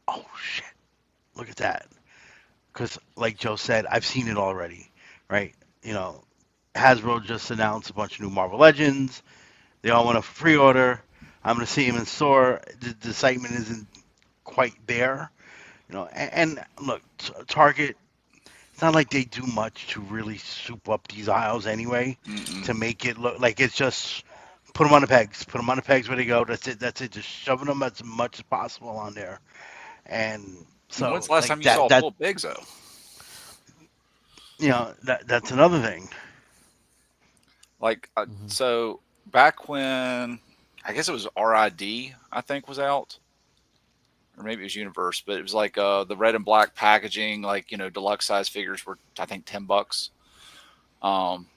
oh shit, look at that. Because, like Joe said, I've seen it already, right? You know, Hasbro just announced a bunch of new Marvel Legends. They all want to pre order. I'm going to see them in store. The excitement isn't quite there. You know, and look, Target, it's not like they do much to really soup up these aisles anyway Mm-mm. to make it look like it's just put them on the pegs, put them on the pegs where they go. That's it. That's it. Just shoving them as much as possible on there. And When's so, the last like time you saw a that, full Big Zo? that's another thing. Like, Mhm. so back when I guess it was RID, I think was out, or maybe it was Universe, but it was like the red and black packaging, like deluxe size figures were I think $10. Um,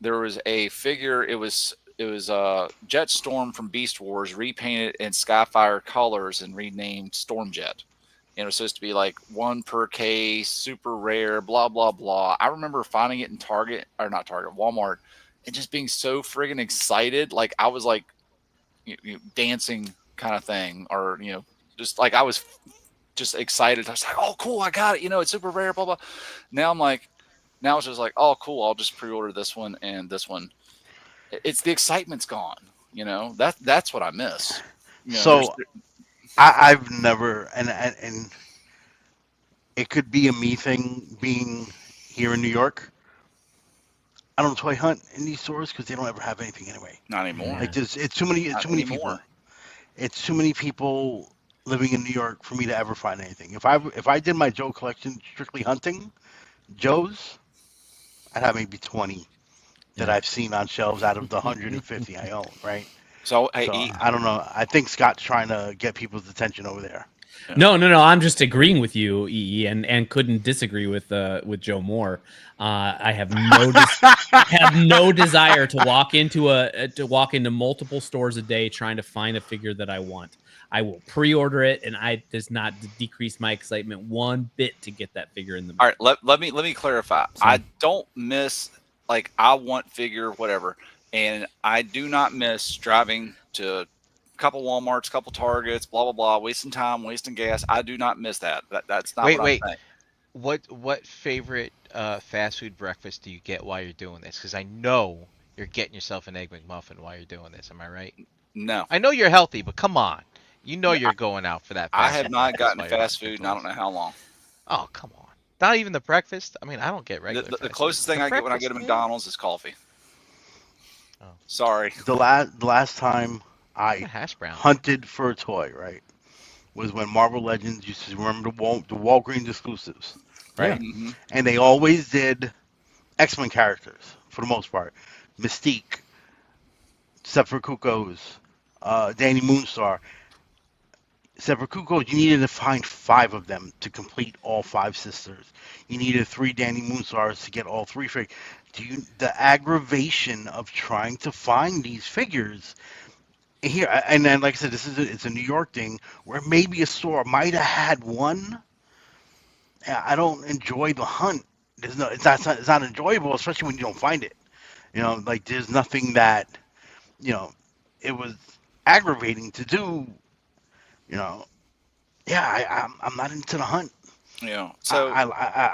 there was a figure. It was Jetstorm from Beast Wars repainted in Skyfire colors and renamed Stormjet. It was supposed to be like one per case, super rare, blah blah blah. I remember finding it in Target or not Target, Walmart, and just being so friggin' excited. Like I was like dancing kind of thing, or just like I was just excited. I was like, oh cool, I got it. It's super rare, blah blah. Now I'm like, now it's just like, oh cool, I'll just pre-order this one and this one. It's the excitement's gone. That's what I miss. There's So I've never, and it could be a me thing being here in New York. I don't toy hunt in these stores because they don't ever have anything anyway. not anymore. Like Yeah. there's, it's too many, it's Not too many people. anymore. It's too many people living in New York for me to ever find anything. If I did my Joe collection strictly hunting, Joe's, I'd have maybe 20 that Yeah. I've seen on shelves out of the 150 I own, right? So hey, So I don't know. I think Scott's trying to get people's attention over there. yeah. No. I'm just agreeing with you, EE, and couldn't disagree with Joe Moore. I have have no desire to walk into multiple stores a day trying to find a figure that I want. I will pre-order it, and I does not decrease my excitement one bit to get that figure in the mail. All right, let me clarify. I don't miss, like, I want figure whatever, and I do not miss driving to a couple WalMarts, couple Targets, blah blah blah, wasting time, wasting gas. I do not miss that. That's not Wait, what I'm wait. saying. What favorite fast food breakfast do you get while you're doing this? Because I know you're getting yourself an egg McMuffin while you're doing this. Am I right? No, I know you're healthy, but come on. You know no, you're going out for that I fast have food not breakfast gotten while you're fast watching food, and I don't cartoons. know how long. Oh, come on. Not even the breakfast. I mean, I don't get The, regular the, the fast food. closest thing The I get when I go breakfast, to man. McDonald's is coffee. Oh, Sorry. The last time I I got hash browns. hunted for a toy, right, was when Marvel Legends used to remember the Walgreens exclusives, Yeah. right? Hmm. And they always did X-Men characters for the most part. Mystique, except Kuko's, Danny Moonstar. Except Kuko's, you needed to find 5 of them to complete all 5 sisters. You needed 3 Danny Moonstars to get all 3 figures. The aggravation of trying to find these figures here, and then like I said, it's a New York thing where maybe a store might have had one. I don't enjoy the hunt. It's not enjoyable, especially when you don't find it. Like there's nothing that you know. It was aggravating to do. You know, yeah, I'm not into the hunt. You know, so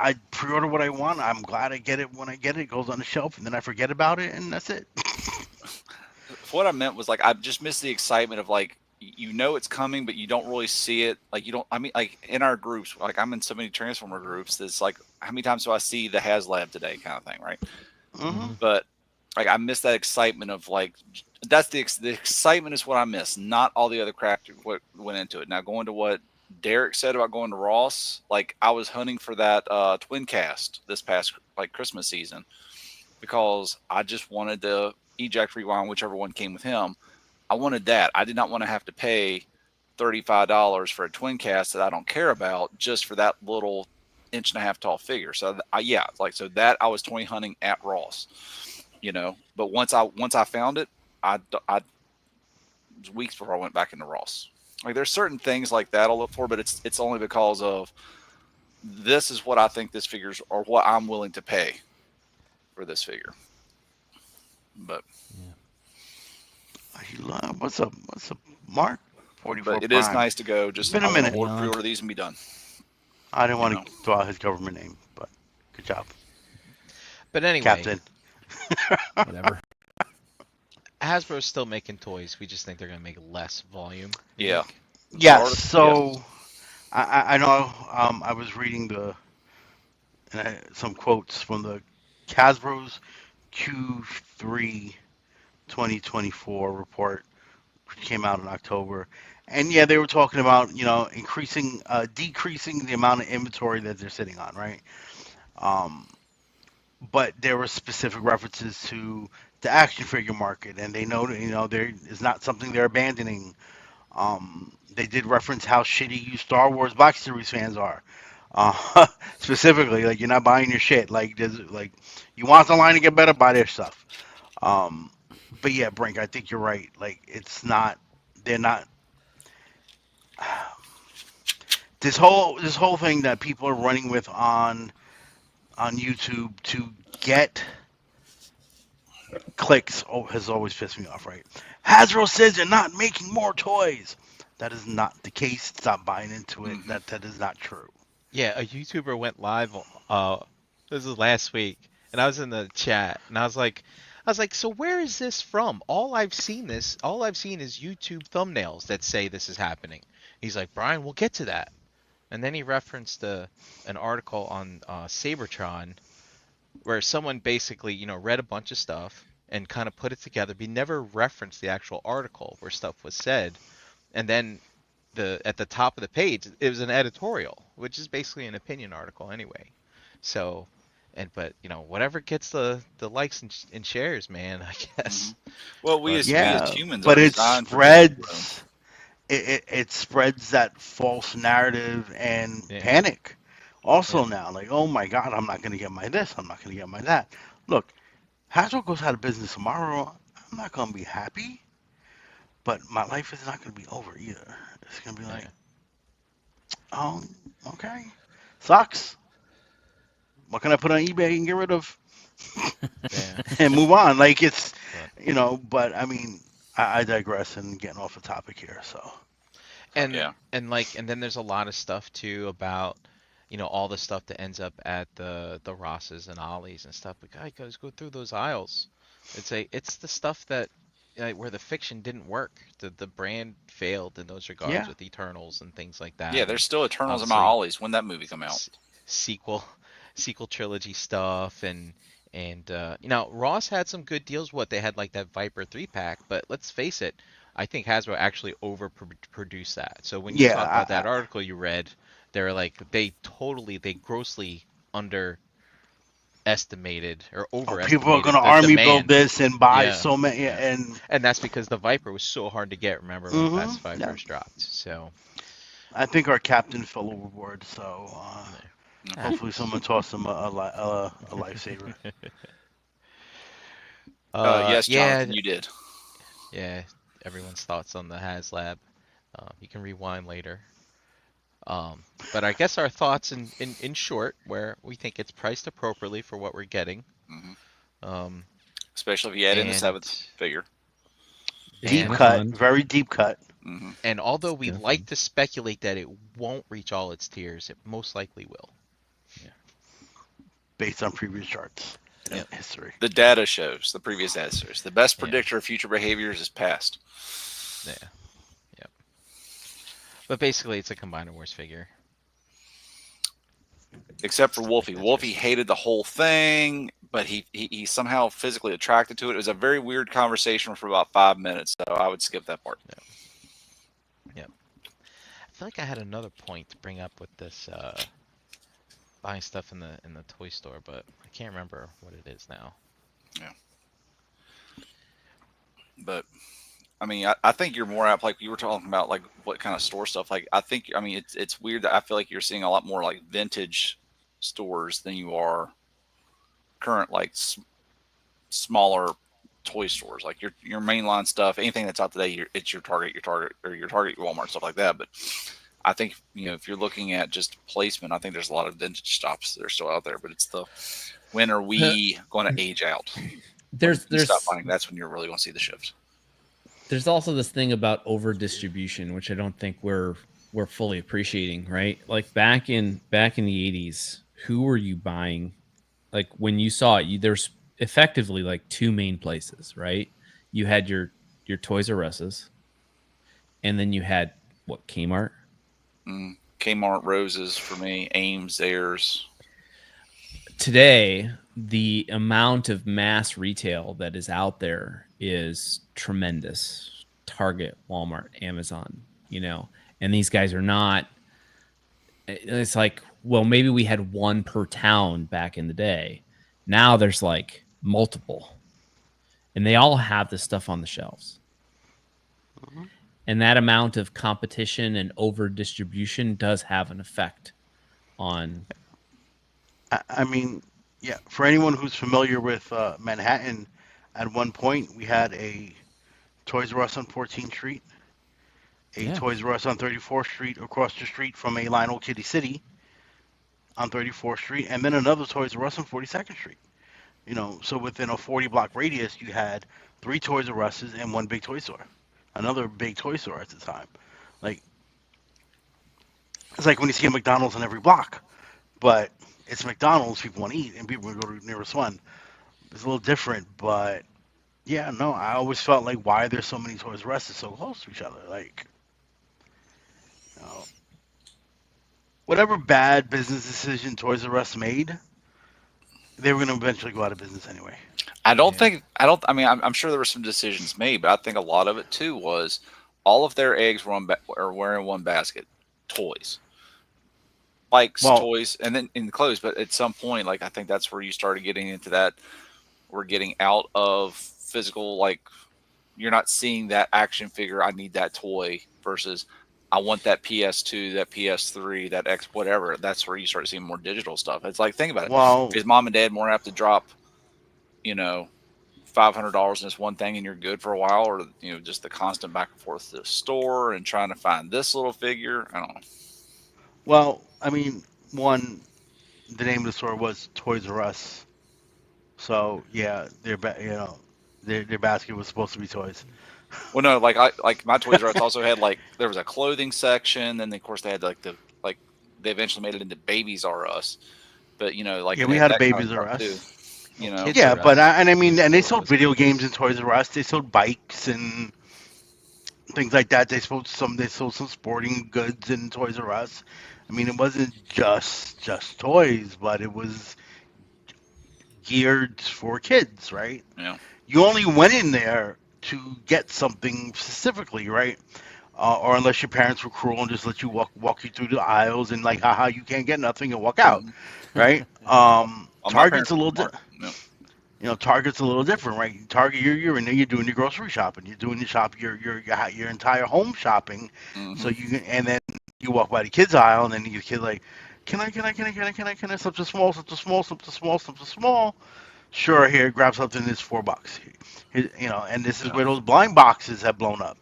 I pre-order what I want. I'm glad I get it when I get it. It goes on the shelf, and then I forget about it, and that's it. what I meant was like I just miss the excitement of like you know it's coming, but you don't really see it. Like you don't. I mean, like in our groups, like I'm in so many Transformer groups. That's like how many times do I see the Haslab today, kind of thing, right? Hmm. But like I miss that excitement of like that's the excitement is what I miss, not all the other crap what went into it. Now going to what Derek said about going to Ross, like I was hunting for that twin cast this past like Christmas season because I just wanted the eject rewind, whichever one came with him. I wanted that. I did not want to have to pay $35 for a twin cast that I don't care about just for that little inch and a half tall figure. So yeah, like so that I was toy hunting at Ross, you know. But once I found it, I it was weeks before I went back into Ross. Like there's certain things like that I'll look for, but it's only because of this is what I think this figure's or what I'm willing to pay for this figure. But What's up? What's up, Mark? 44 but it is Prime. nice to go. Just Been a I want minute. to pre-order these and be done. I didn't You want know. to throw out his government name, but good job, But anyway, Captain. Whatever. Hasbro's still making toys. We just think they're gonna make less volume. we Yeah. think. Yes. Florida? So I know. I was reading some quotes from the Hasbro's Q3 2024 report, which came out in October. And yeah, they were talking about decreasing the amount of inventory that they're sitting on, right? Um, but there were specific references to the action figure market, and they know that there is not something they're abandoning. They did reference how shitty you Star Wars box series fans are. Specifically, like you're not buying your shit. Like there's like you want the line to get better, buy their stuff. Um, but yeah, Brink, I think you're right. Like it's not. They're not. This whole thing that people are running with on YouTube to get clicks has always pissed me off, right? Hasbro says they're not making more toys. That is not the case. Stop buying into it. Mhm. That is not true. Yeah, a YouTuber went live. This was last week, and I was in the chat, and I was like, so where is this from? All I've seen is YouTube thumbnails that say this is happening. He's like, Brian, we'll get to that. And then he referenced an article on Sabertron where someone basically, read a bunch of stuff and kind of put it together, but he never referenced the actual article where stuff was said. And then at the top of the page, it was an editorial, which is basically an opinion article anyway. So, but whatever gets the likes and shares, man, I guess. Well, we But as Yeah, humans are but it designed for doom scrolling. spreads. It spreads that false narrative and yeah, panic. Also yeah, now, like, oh my God, I'm not gonna get my this. I'm not gonna get my that. Look, Hasbro goes out of business tomorrow. I'm not gonna be happy, but my life is not gonna be over either. It's gonna be like, yeah, oh, okay, sucks. What can I put on eBay and get rid of yeah. and move on? Like it's, But but I mean, I digress and getting off the topic here. So and Yeah. and then there's a lot of stuff too about all the stuff that ends up at the Rosses and Ollies and stuff. But guys, go through those aisles. It's the stuff that where the fiction didn't work. The brand failed in those regards yeah, with Eternals and things like Yeah, that, there's and still Eternals in my obviously ollies when that movie come out. sequel sequel trilogy stuff and Ross had some good deals. What they had like that Viper 3-pack, but let's face it, I think Hasbro actually overproduced that. So when you yeah. talk about that article you read, they're like they grossly underestimated or People are overestimated gonna the army build demand. this and buy Yeah, so many, yeah, and and that's because the Viper was so hard to get. Remember when Classified yeah. first dropped? So I think our captain fell overboard. So yeah. Mhm. hopefully someone tossed him a lifesaver. Yes, Yeah, Jonathan, you did. yeah. Everyone's thoughts on the Haslab. You can rewind later. But I guess our thoughts in short, where we think it's priced appropriately for what we're getting. Hmm. Um, Especially if you add in the and seventh figure. Deep and And cut, fun. very deep cut. Hmm. And although It's we kind of like fun. to speculate that it won't reach all its tiers, it most likely will. based on previous charts and Yep. history. The data shows, the previous data shows, the best Yeah. predictor of future behaviors is past. Yeah. Yep. But basically, it's a Combiner Wars figure. Except for Wolfie. That's Wolfie just- hated the whole thing, but he somehow physically attracted to it. It was a very weird conversation for about 5 minutes, so I would skip that part. Yep. I feel like I had another point to bring up with this buying stuff in the toy store, but I can't remember what it is now. But I mean, I think you're more apt, like you were talking about, like what kind of store stuff. Like I think, I mean, it's weird that I feel like you're seeing a lot more like vintage stores than you are current like smaller toy stores. Like your mainline stuff, anything that's out today, it's your Target, your Target, your Walmart, stuff like that. But I think, you know, if you're looking at just placement, I think there's a lot of vintage shops that are still out there. But it's the when are we going to age out? When you stop buying, that's when you're really going to see the shift. There's also this thing about over distribution, which I don't think we're fully appreciating, right? Like back in the 80s, who were you buying? Like when you saw it, there's effectively like two main places, right? You had your Toys R Us's, and then you had what, Kmart? Kmart, Roses for me, Ames, Ayers. Today, the amount of mass retail that is out there is tremendous. Target, Walmart, Amazon, you know, and these guys are not. It's like, well, maybe we had one per town back in the day. Now there's like multiple, and they all have this stuff on the shelves. And that amount of competition and over distribution does have an effect on. I mean, yeah, for anyone who's familiar with Manhattan, at one point we had a Toys R Us on 14th Street, a Yeah. Toys R Us on 34th Street across the street from a Lionel Kitty City on 34th Street, and then another Toys R Us on 42nd Street. You know, so within a 40 block radius, you had 3 Toys R Us's and one big toy store, another big toy store at the time. Like, it's like when you see a McDonald's on every block, but it's McDonald's, people want to eat, and people go to the nearest one. It's a little different, but yeah, no, I always felt like, why are there so many Toys R Us's so close to each other? Like, you know, whatever bad business decision Toys R Us made, they were going to eventually go out of business anyway. I mean, I'm sure there were some decisions made, but I think a lot of it too was all of their eggs were in one basket. Toys, bikes, toys, and then in clothes. But at some point, like I think that's where you started getting into that. We're getting out of physical, like you're not seeing that action figure. I need that toy versus I want that PS2, that PS3, that X, whatever. That's where you start seeing more digital stuff. It's like, think about it. Well, Is mom and dad more apt to drop, you know, $500 in this one thing and you're good for a while, or you know, just the constant back and forth to the store and trying to find this little figure? I don't know. well, I mean, one, the name of the store was Toys R Us, so yeah, their basket was supposed to be toys. Well, no, like my Toys R Us also had like there was a clothing section, then of course they had like they eventually made it into Babies R Us, but you know, like Yeah, they we had had a that kind of Babies R stuff, too. Us. You know, Kids Yeah, R but Us. I mean, and they Kids R sold Us. video games in Toys R Us. They sold bikes and things like that. They sold some sporting goods in Toys R Us. I mean, it wasn't just toys, but it was geared for kids, right? yeah. You only went in there to get something specifically, right? Or unless your parents were cruel and just let you walk you through the aisles and like, haha, you can't get nothing and walk out, right? Well, my Target's parents a were little smart. different. You know, Target's a little different, right? Target, you're in there, you're doing your grocery shopping, you're doing your entire home shopping, Mhm. so you can, and then you walk by the kids aisle, and then your kid like, can I, something small, something small, something small, something small. Sure, here, grab something. It's $4. Here, you know, and this is Yeah. where those blind boxes have blown up.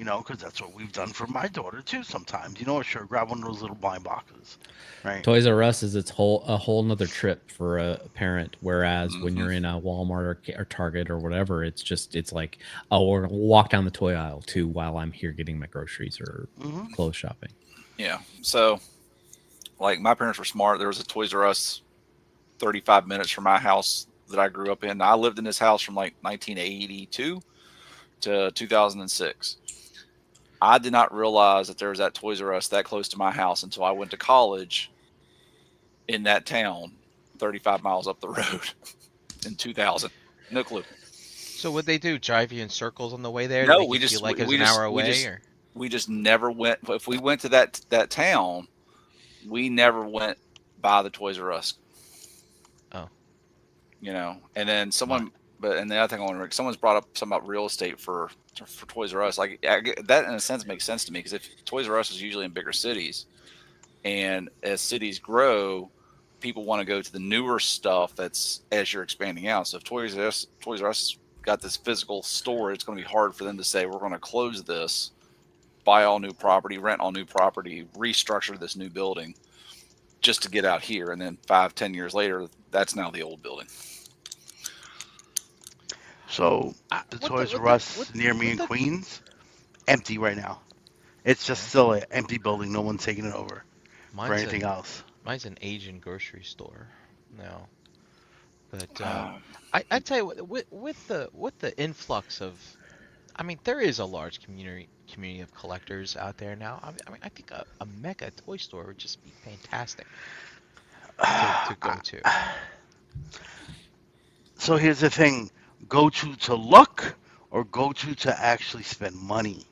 because that's what we've done for my daughter too. Sometimes, sure, grab one of those little blind boxes, right? Toys R Us is a whole nother trip for a parent. Whereas when Mhm. you're in a Walmart or Target or whatever, it's like, oh, we'll walk down the toy aisle too while I'm here getting my groceries or Hmm. clothes shopping. Yeah. So, like, my parents were smart. There was a Toys R Us 35 minutes from my house that I grew up in. I lived in this house from like 1982 to 2006. I did not realize that there was that Toys R Us that close to my house until I went to college in that town, 35 miles up the road in 2000. No clue. So what they do? Drive you in circles on the way there to No, make you feel like it was we an just hour away, or we just never went. If we went to that town, we never went by the Toys R Us. oh, And then my, and the other thing I want to make, someone's brought up something about real estate for Toys R Us. Like, that in a sense makes sense to me, because if Toys R Us is usually in bigger cities, and as cities grow, people want to go to the newer stuff that's as you're expanding out. So if Toys R Us got this physical store, it's going to be hard for them to say, we're going to close this, buy all new property, rent all new property, restructure this new building just to get out here, and then 5-10 years later, that's now the old building. So the what the Toys what R the Us near me what in the Queens, empty right now. It's just still an empty building. No one's taking it over for mine's anything an else. mine's an Asian grocery store now. But Um, I tell you what, with the influx of, I mean, there is a large community of collectors out there now. I think a mega toy store would just be fantastic to go to. So here's the thing: go to look, or go to actually spend money.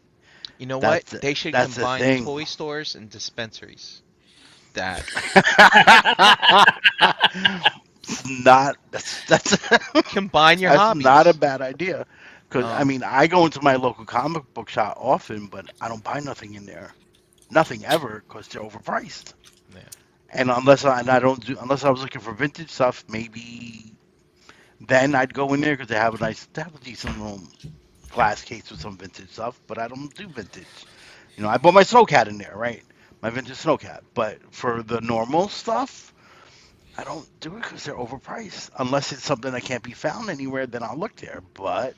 You know what? That's the, They should that's the combine thing. toy stores and dispensaries. That It's not that's combine your that's not a hobbies. bad idea. Because I Um, mean, I go into my local comic book shop often, but I don't buy nothing in there. Nothing ever, because they're overpriced. yeah. And unless I was looking for vintage stuff, maybe then I'd go in there because they have a decent little glass case with some vintage stuff. But I don't do vintage. I bought my snowcat in there, right? My vintage snowcat. But for the normal stuff, I don't do it because they're overpriced. Unless it's something that can't be found anywhere, then I'll look there. But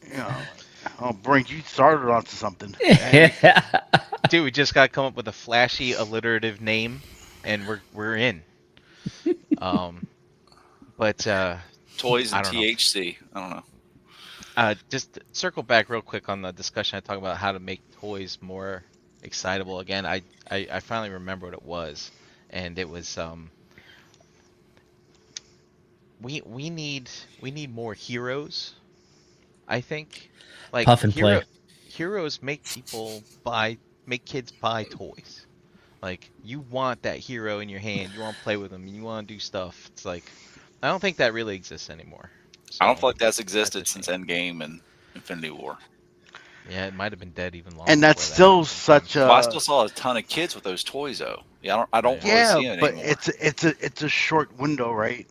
you know, I'll bring you started onto something. Dude, we just gotta come up with a flashy alliterative name, and we're in. Um, but Toys I and don't know. THC. I don't know. Just circle back real quick on the discussion I talked about how to make toys more excitable again. I finally remember what it was, and it was we need more heroes. I think, like Puff and play. heroes make kids buy toys. Like, you want that hero in your hand, you want to play with them, you want to do stuff. It's like, I don't think that really exists anymore. I don't So feel like that's that's a existed since shame. Endgame and Infinity War. Yeah, it might have been dead even long And that's before that still such sometimes. But I a still saw a ton of kids with those toys, though. Yeah, I don't Yeah. really yeah, see it but anymore. it's a short window, right?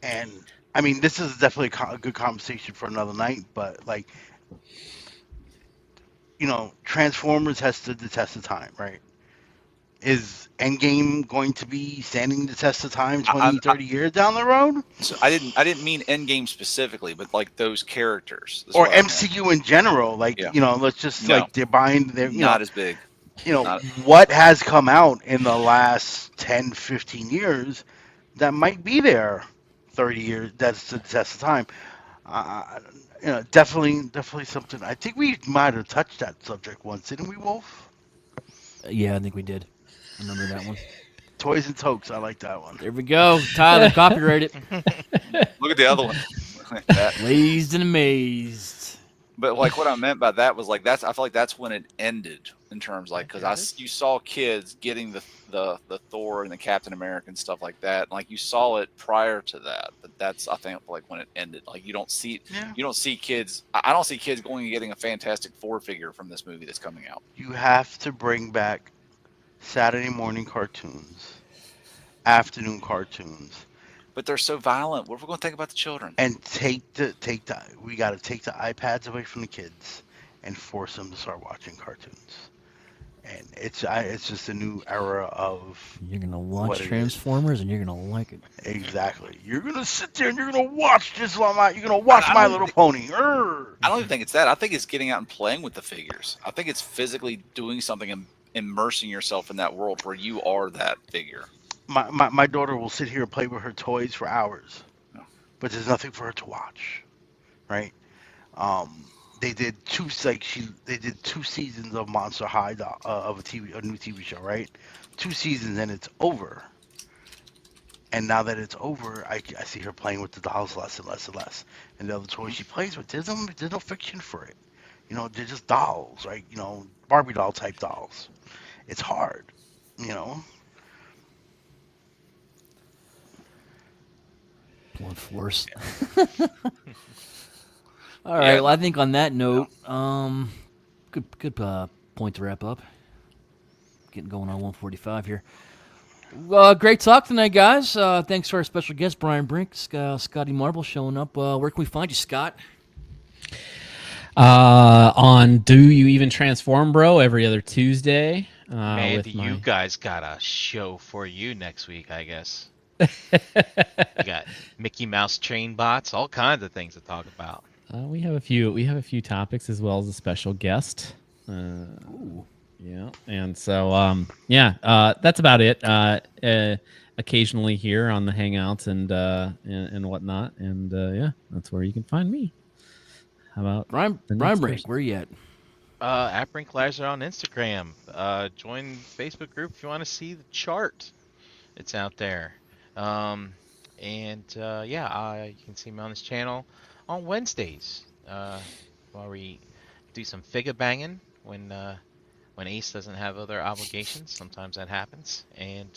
And I mean, this is definitely a good conversation for another night. But like, Transformers has stood the test of time, right? Is Endgame going to be standing the test of time I, 20, 30 years down the road? so I didn't mean Endgame specifically, but like those characters. That's Or what I meant. MCU in general? Like, Yeah. let's just No, like they're buying their, not as big. Not. what has come out in the last 10, 15 years that might be there 30 years. That's the test of time. Uh, definitely something. I think we might have touched that subject once, didn't we, Wolf? Yeah, I think we did. Remember that one? Toys and Tokes. I like that one. There we go. Tyler, copyright it. Look at the other one. That. Pleased and amazed. But like what I meant by that was like I feel like that's when it ended in terms like Yeah, because you saw kids getting the Thor and the Captain America and stuff like that. And, like, you saw it prior to that, but that's I think like when it ended. Like you don't see kids. I don't see kids going and getting a Fantastic Four figure from this movie that's coming out. You have to bring back Saturday morning cartoons, afternoon cartoons, But they're so violent. What are we going to think about the children? and we got to take the iPads away from the kids and force them to start watching cartoons. And it's just a new era of You're gonna watch what it is. Transformers and you're gonna like it. Exactly. You're gonna sit there and you're gonna watch this. You're gonna watch I My don't Little think- Pony. Urgh. I don't even think it's that. I think it's getting out and playing with the figures. I think it's physically doing something and immersing yourself in that world where you are that figure. My daughter will sit here and play with her toys for hours, Yeah. but there's nothing for her to watch, right? They did they did 2 seasons of Monster High of a new TV show, right? 2 seasons and it's over. And now that it's over, I see her playing with the dolls less and less and less. And the other toys she plays with, there's no fiction for it. You know, they're just dolls, right? You know, Barbie doll type dolls. It's hard, you know. Blunt force. All right. Yeah. Well, I think on that note, good point to wrap up. Getting going on 145 here. Great talk tonight, guys. Thanks to our special guest, Brian Brink, Scotty Marble showing up. Where can we find you, Scott? On Do You Even Transform, Bro, every other Tuesday. Man, with you guys got a show for you next week, I guess. You got Mickey Mouse train bots, all kinds of things to talk about. We have a few topics as well as a special guest. Ooh. Yeah, and so that's about it. Occasionally here on the Hangouts and whatnot, and yeah, that's where you can find me. How about Brian the next Brink, person? where you at? At Brinklaser on Instagram. Join Facebook group if you want to see the chart. It's out there. You can see me on this channel on Wednesdays, while we do some figure banging when Ace doesn't have other obligations. Sometimes that happens, and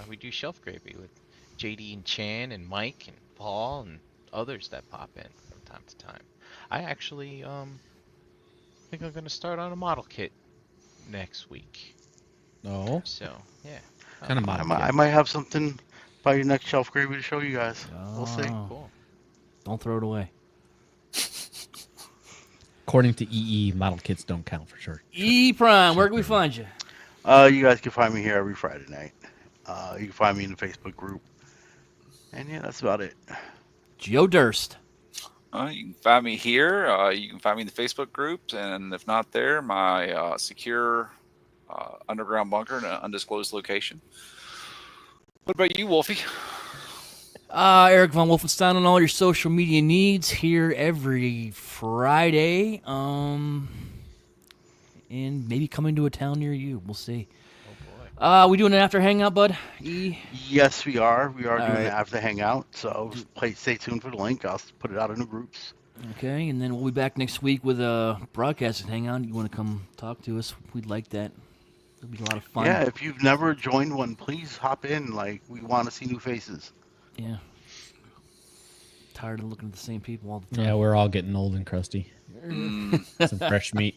we do shelf gravy with JD and Chan and Mike and Paul and others that pop in from time to time. I actually think I'm gonna start on a model kit next week. Oh, So yeah, kind of I might have something by your next shelf gravy to show you guys. We'll see. Oh, cool. don't throw it away. According to EE, model kits don't count for sure. E Prime, where can we find you? You guys can find me here every Friday night. You can find me in the Facebook group. And yeah, that's about it. Joe Durst. You can find me here. You can find me in the Facebook groups, and if not there, my secure underground bunker in an undisclosed location. What about you, Wolfie? Eric Von Wolfenstein on all your social media needs here every Friday. And maybe coming to a town near you. We'll see. Oh boy. We doing an after hangout, bud? E? Yes, we are. We are All doing right. it after hangout. So stay tuned for the link. I'll put it out in the groups. Okay, and then we'll be back next week with a broadcasting hangout. You want to come talk to us? We'd like that. It'll be a lot of fun. Yeah, if you've never joined one, please hop in. Like, we want to see new faces. Yeah. Tired of looking at the same people all the time. Yeah, we're all getting old and crusty. Some fresh meat.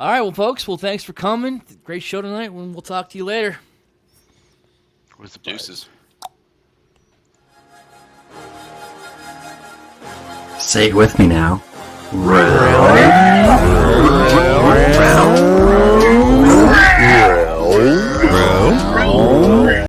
All right, well, folks. Well, thanks for coming. Great show tonight. We'll talk to you later. Where's the prize? Deuces. Say it with me now. Really?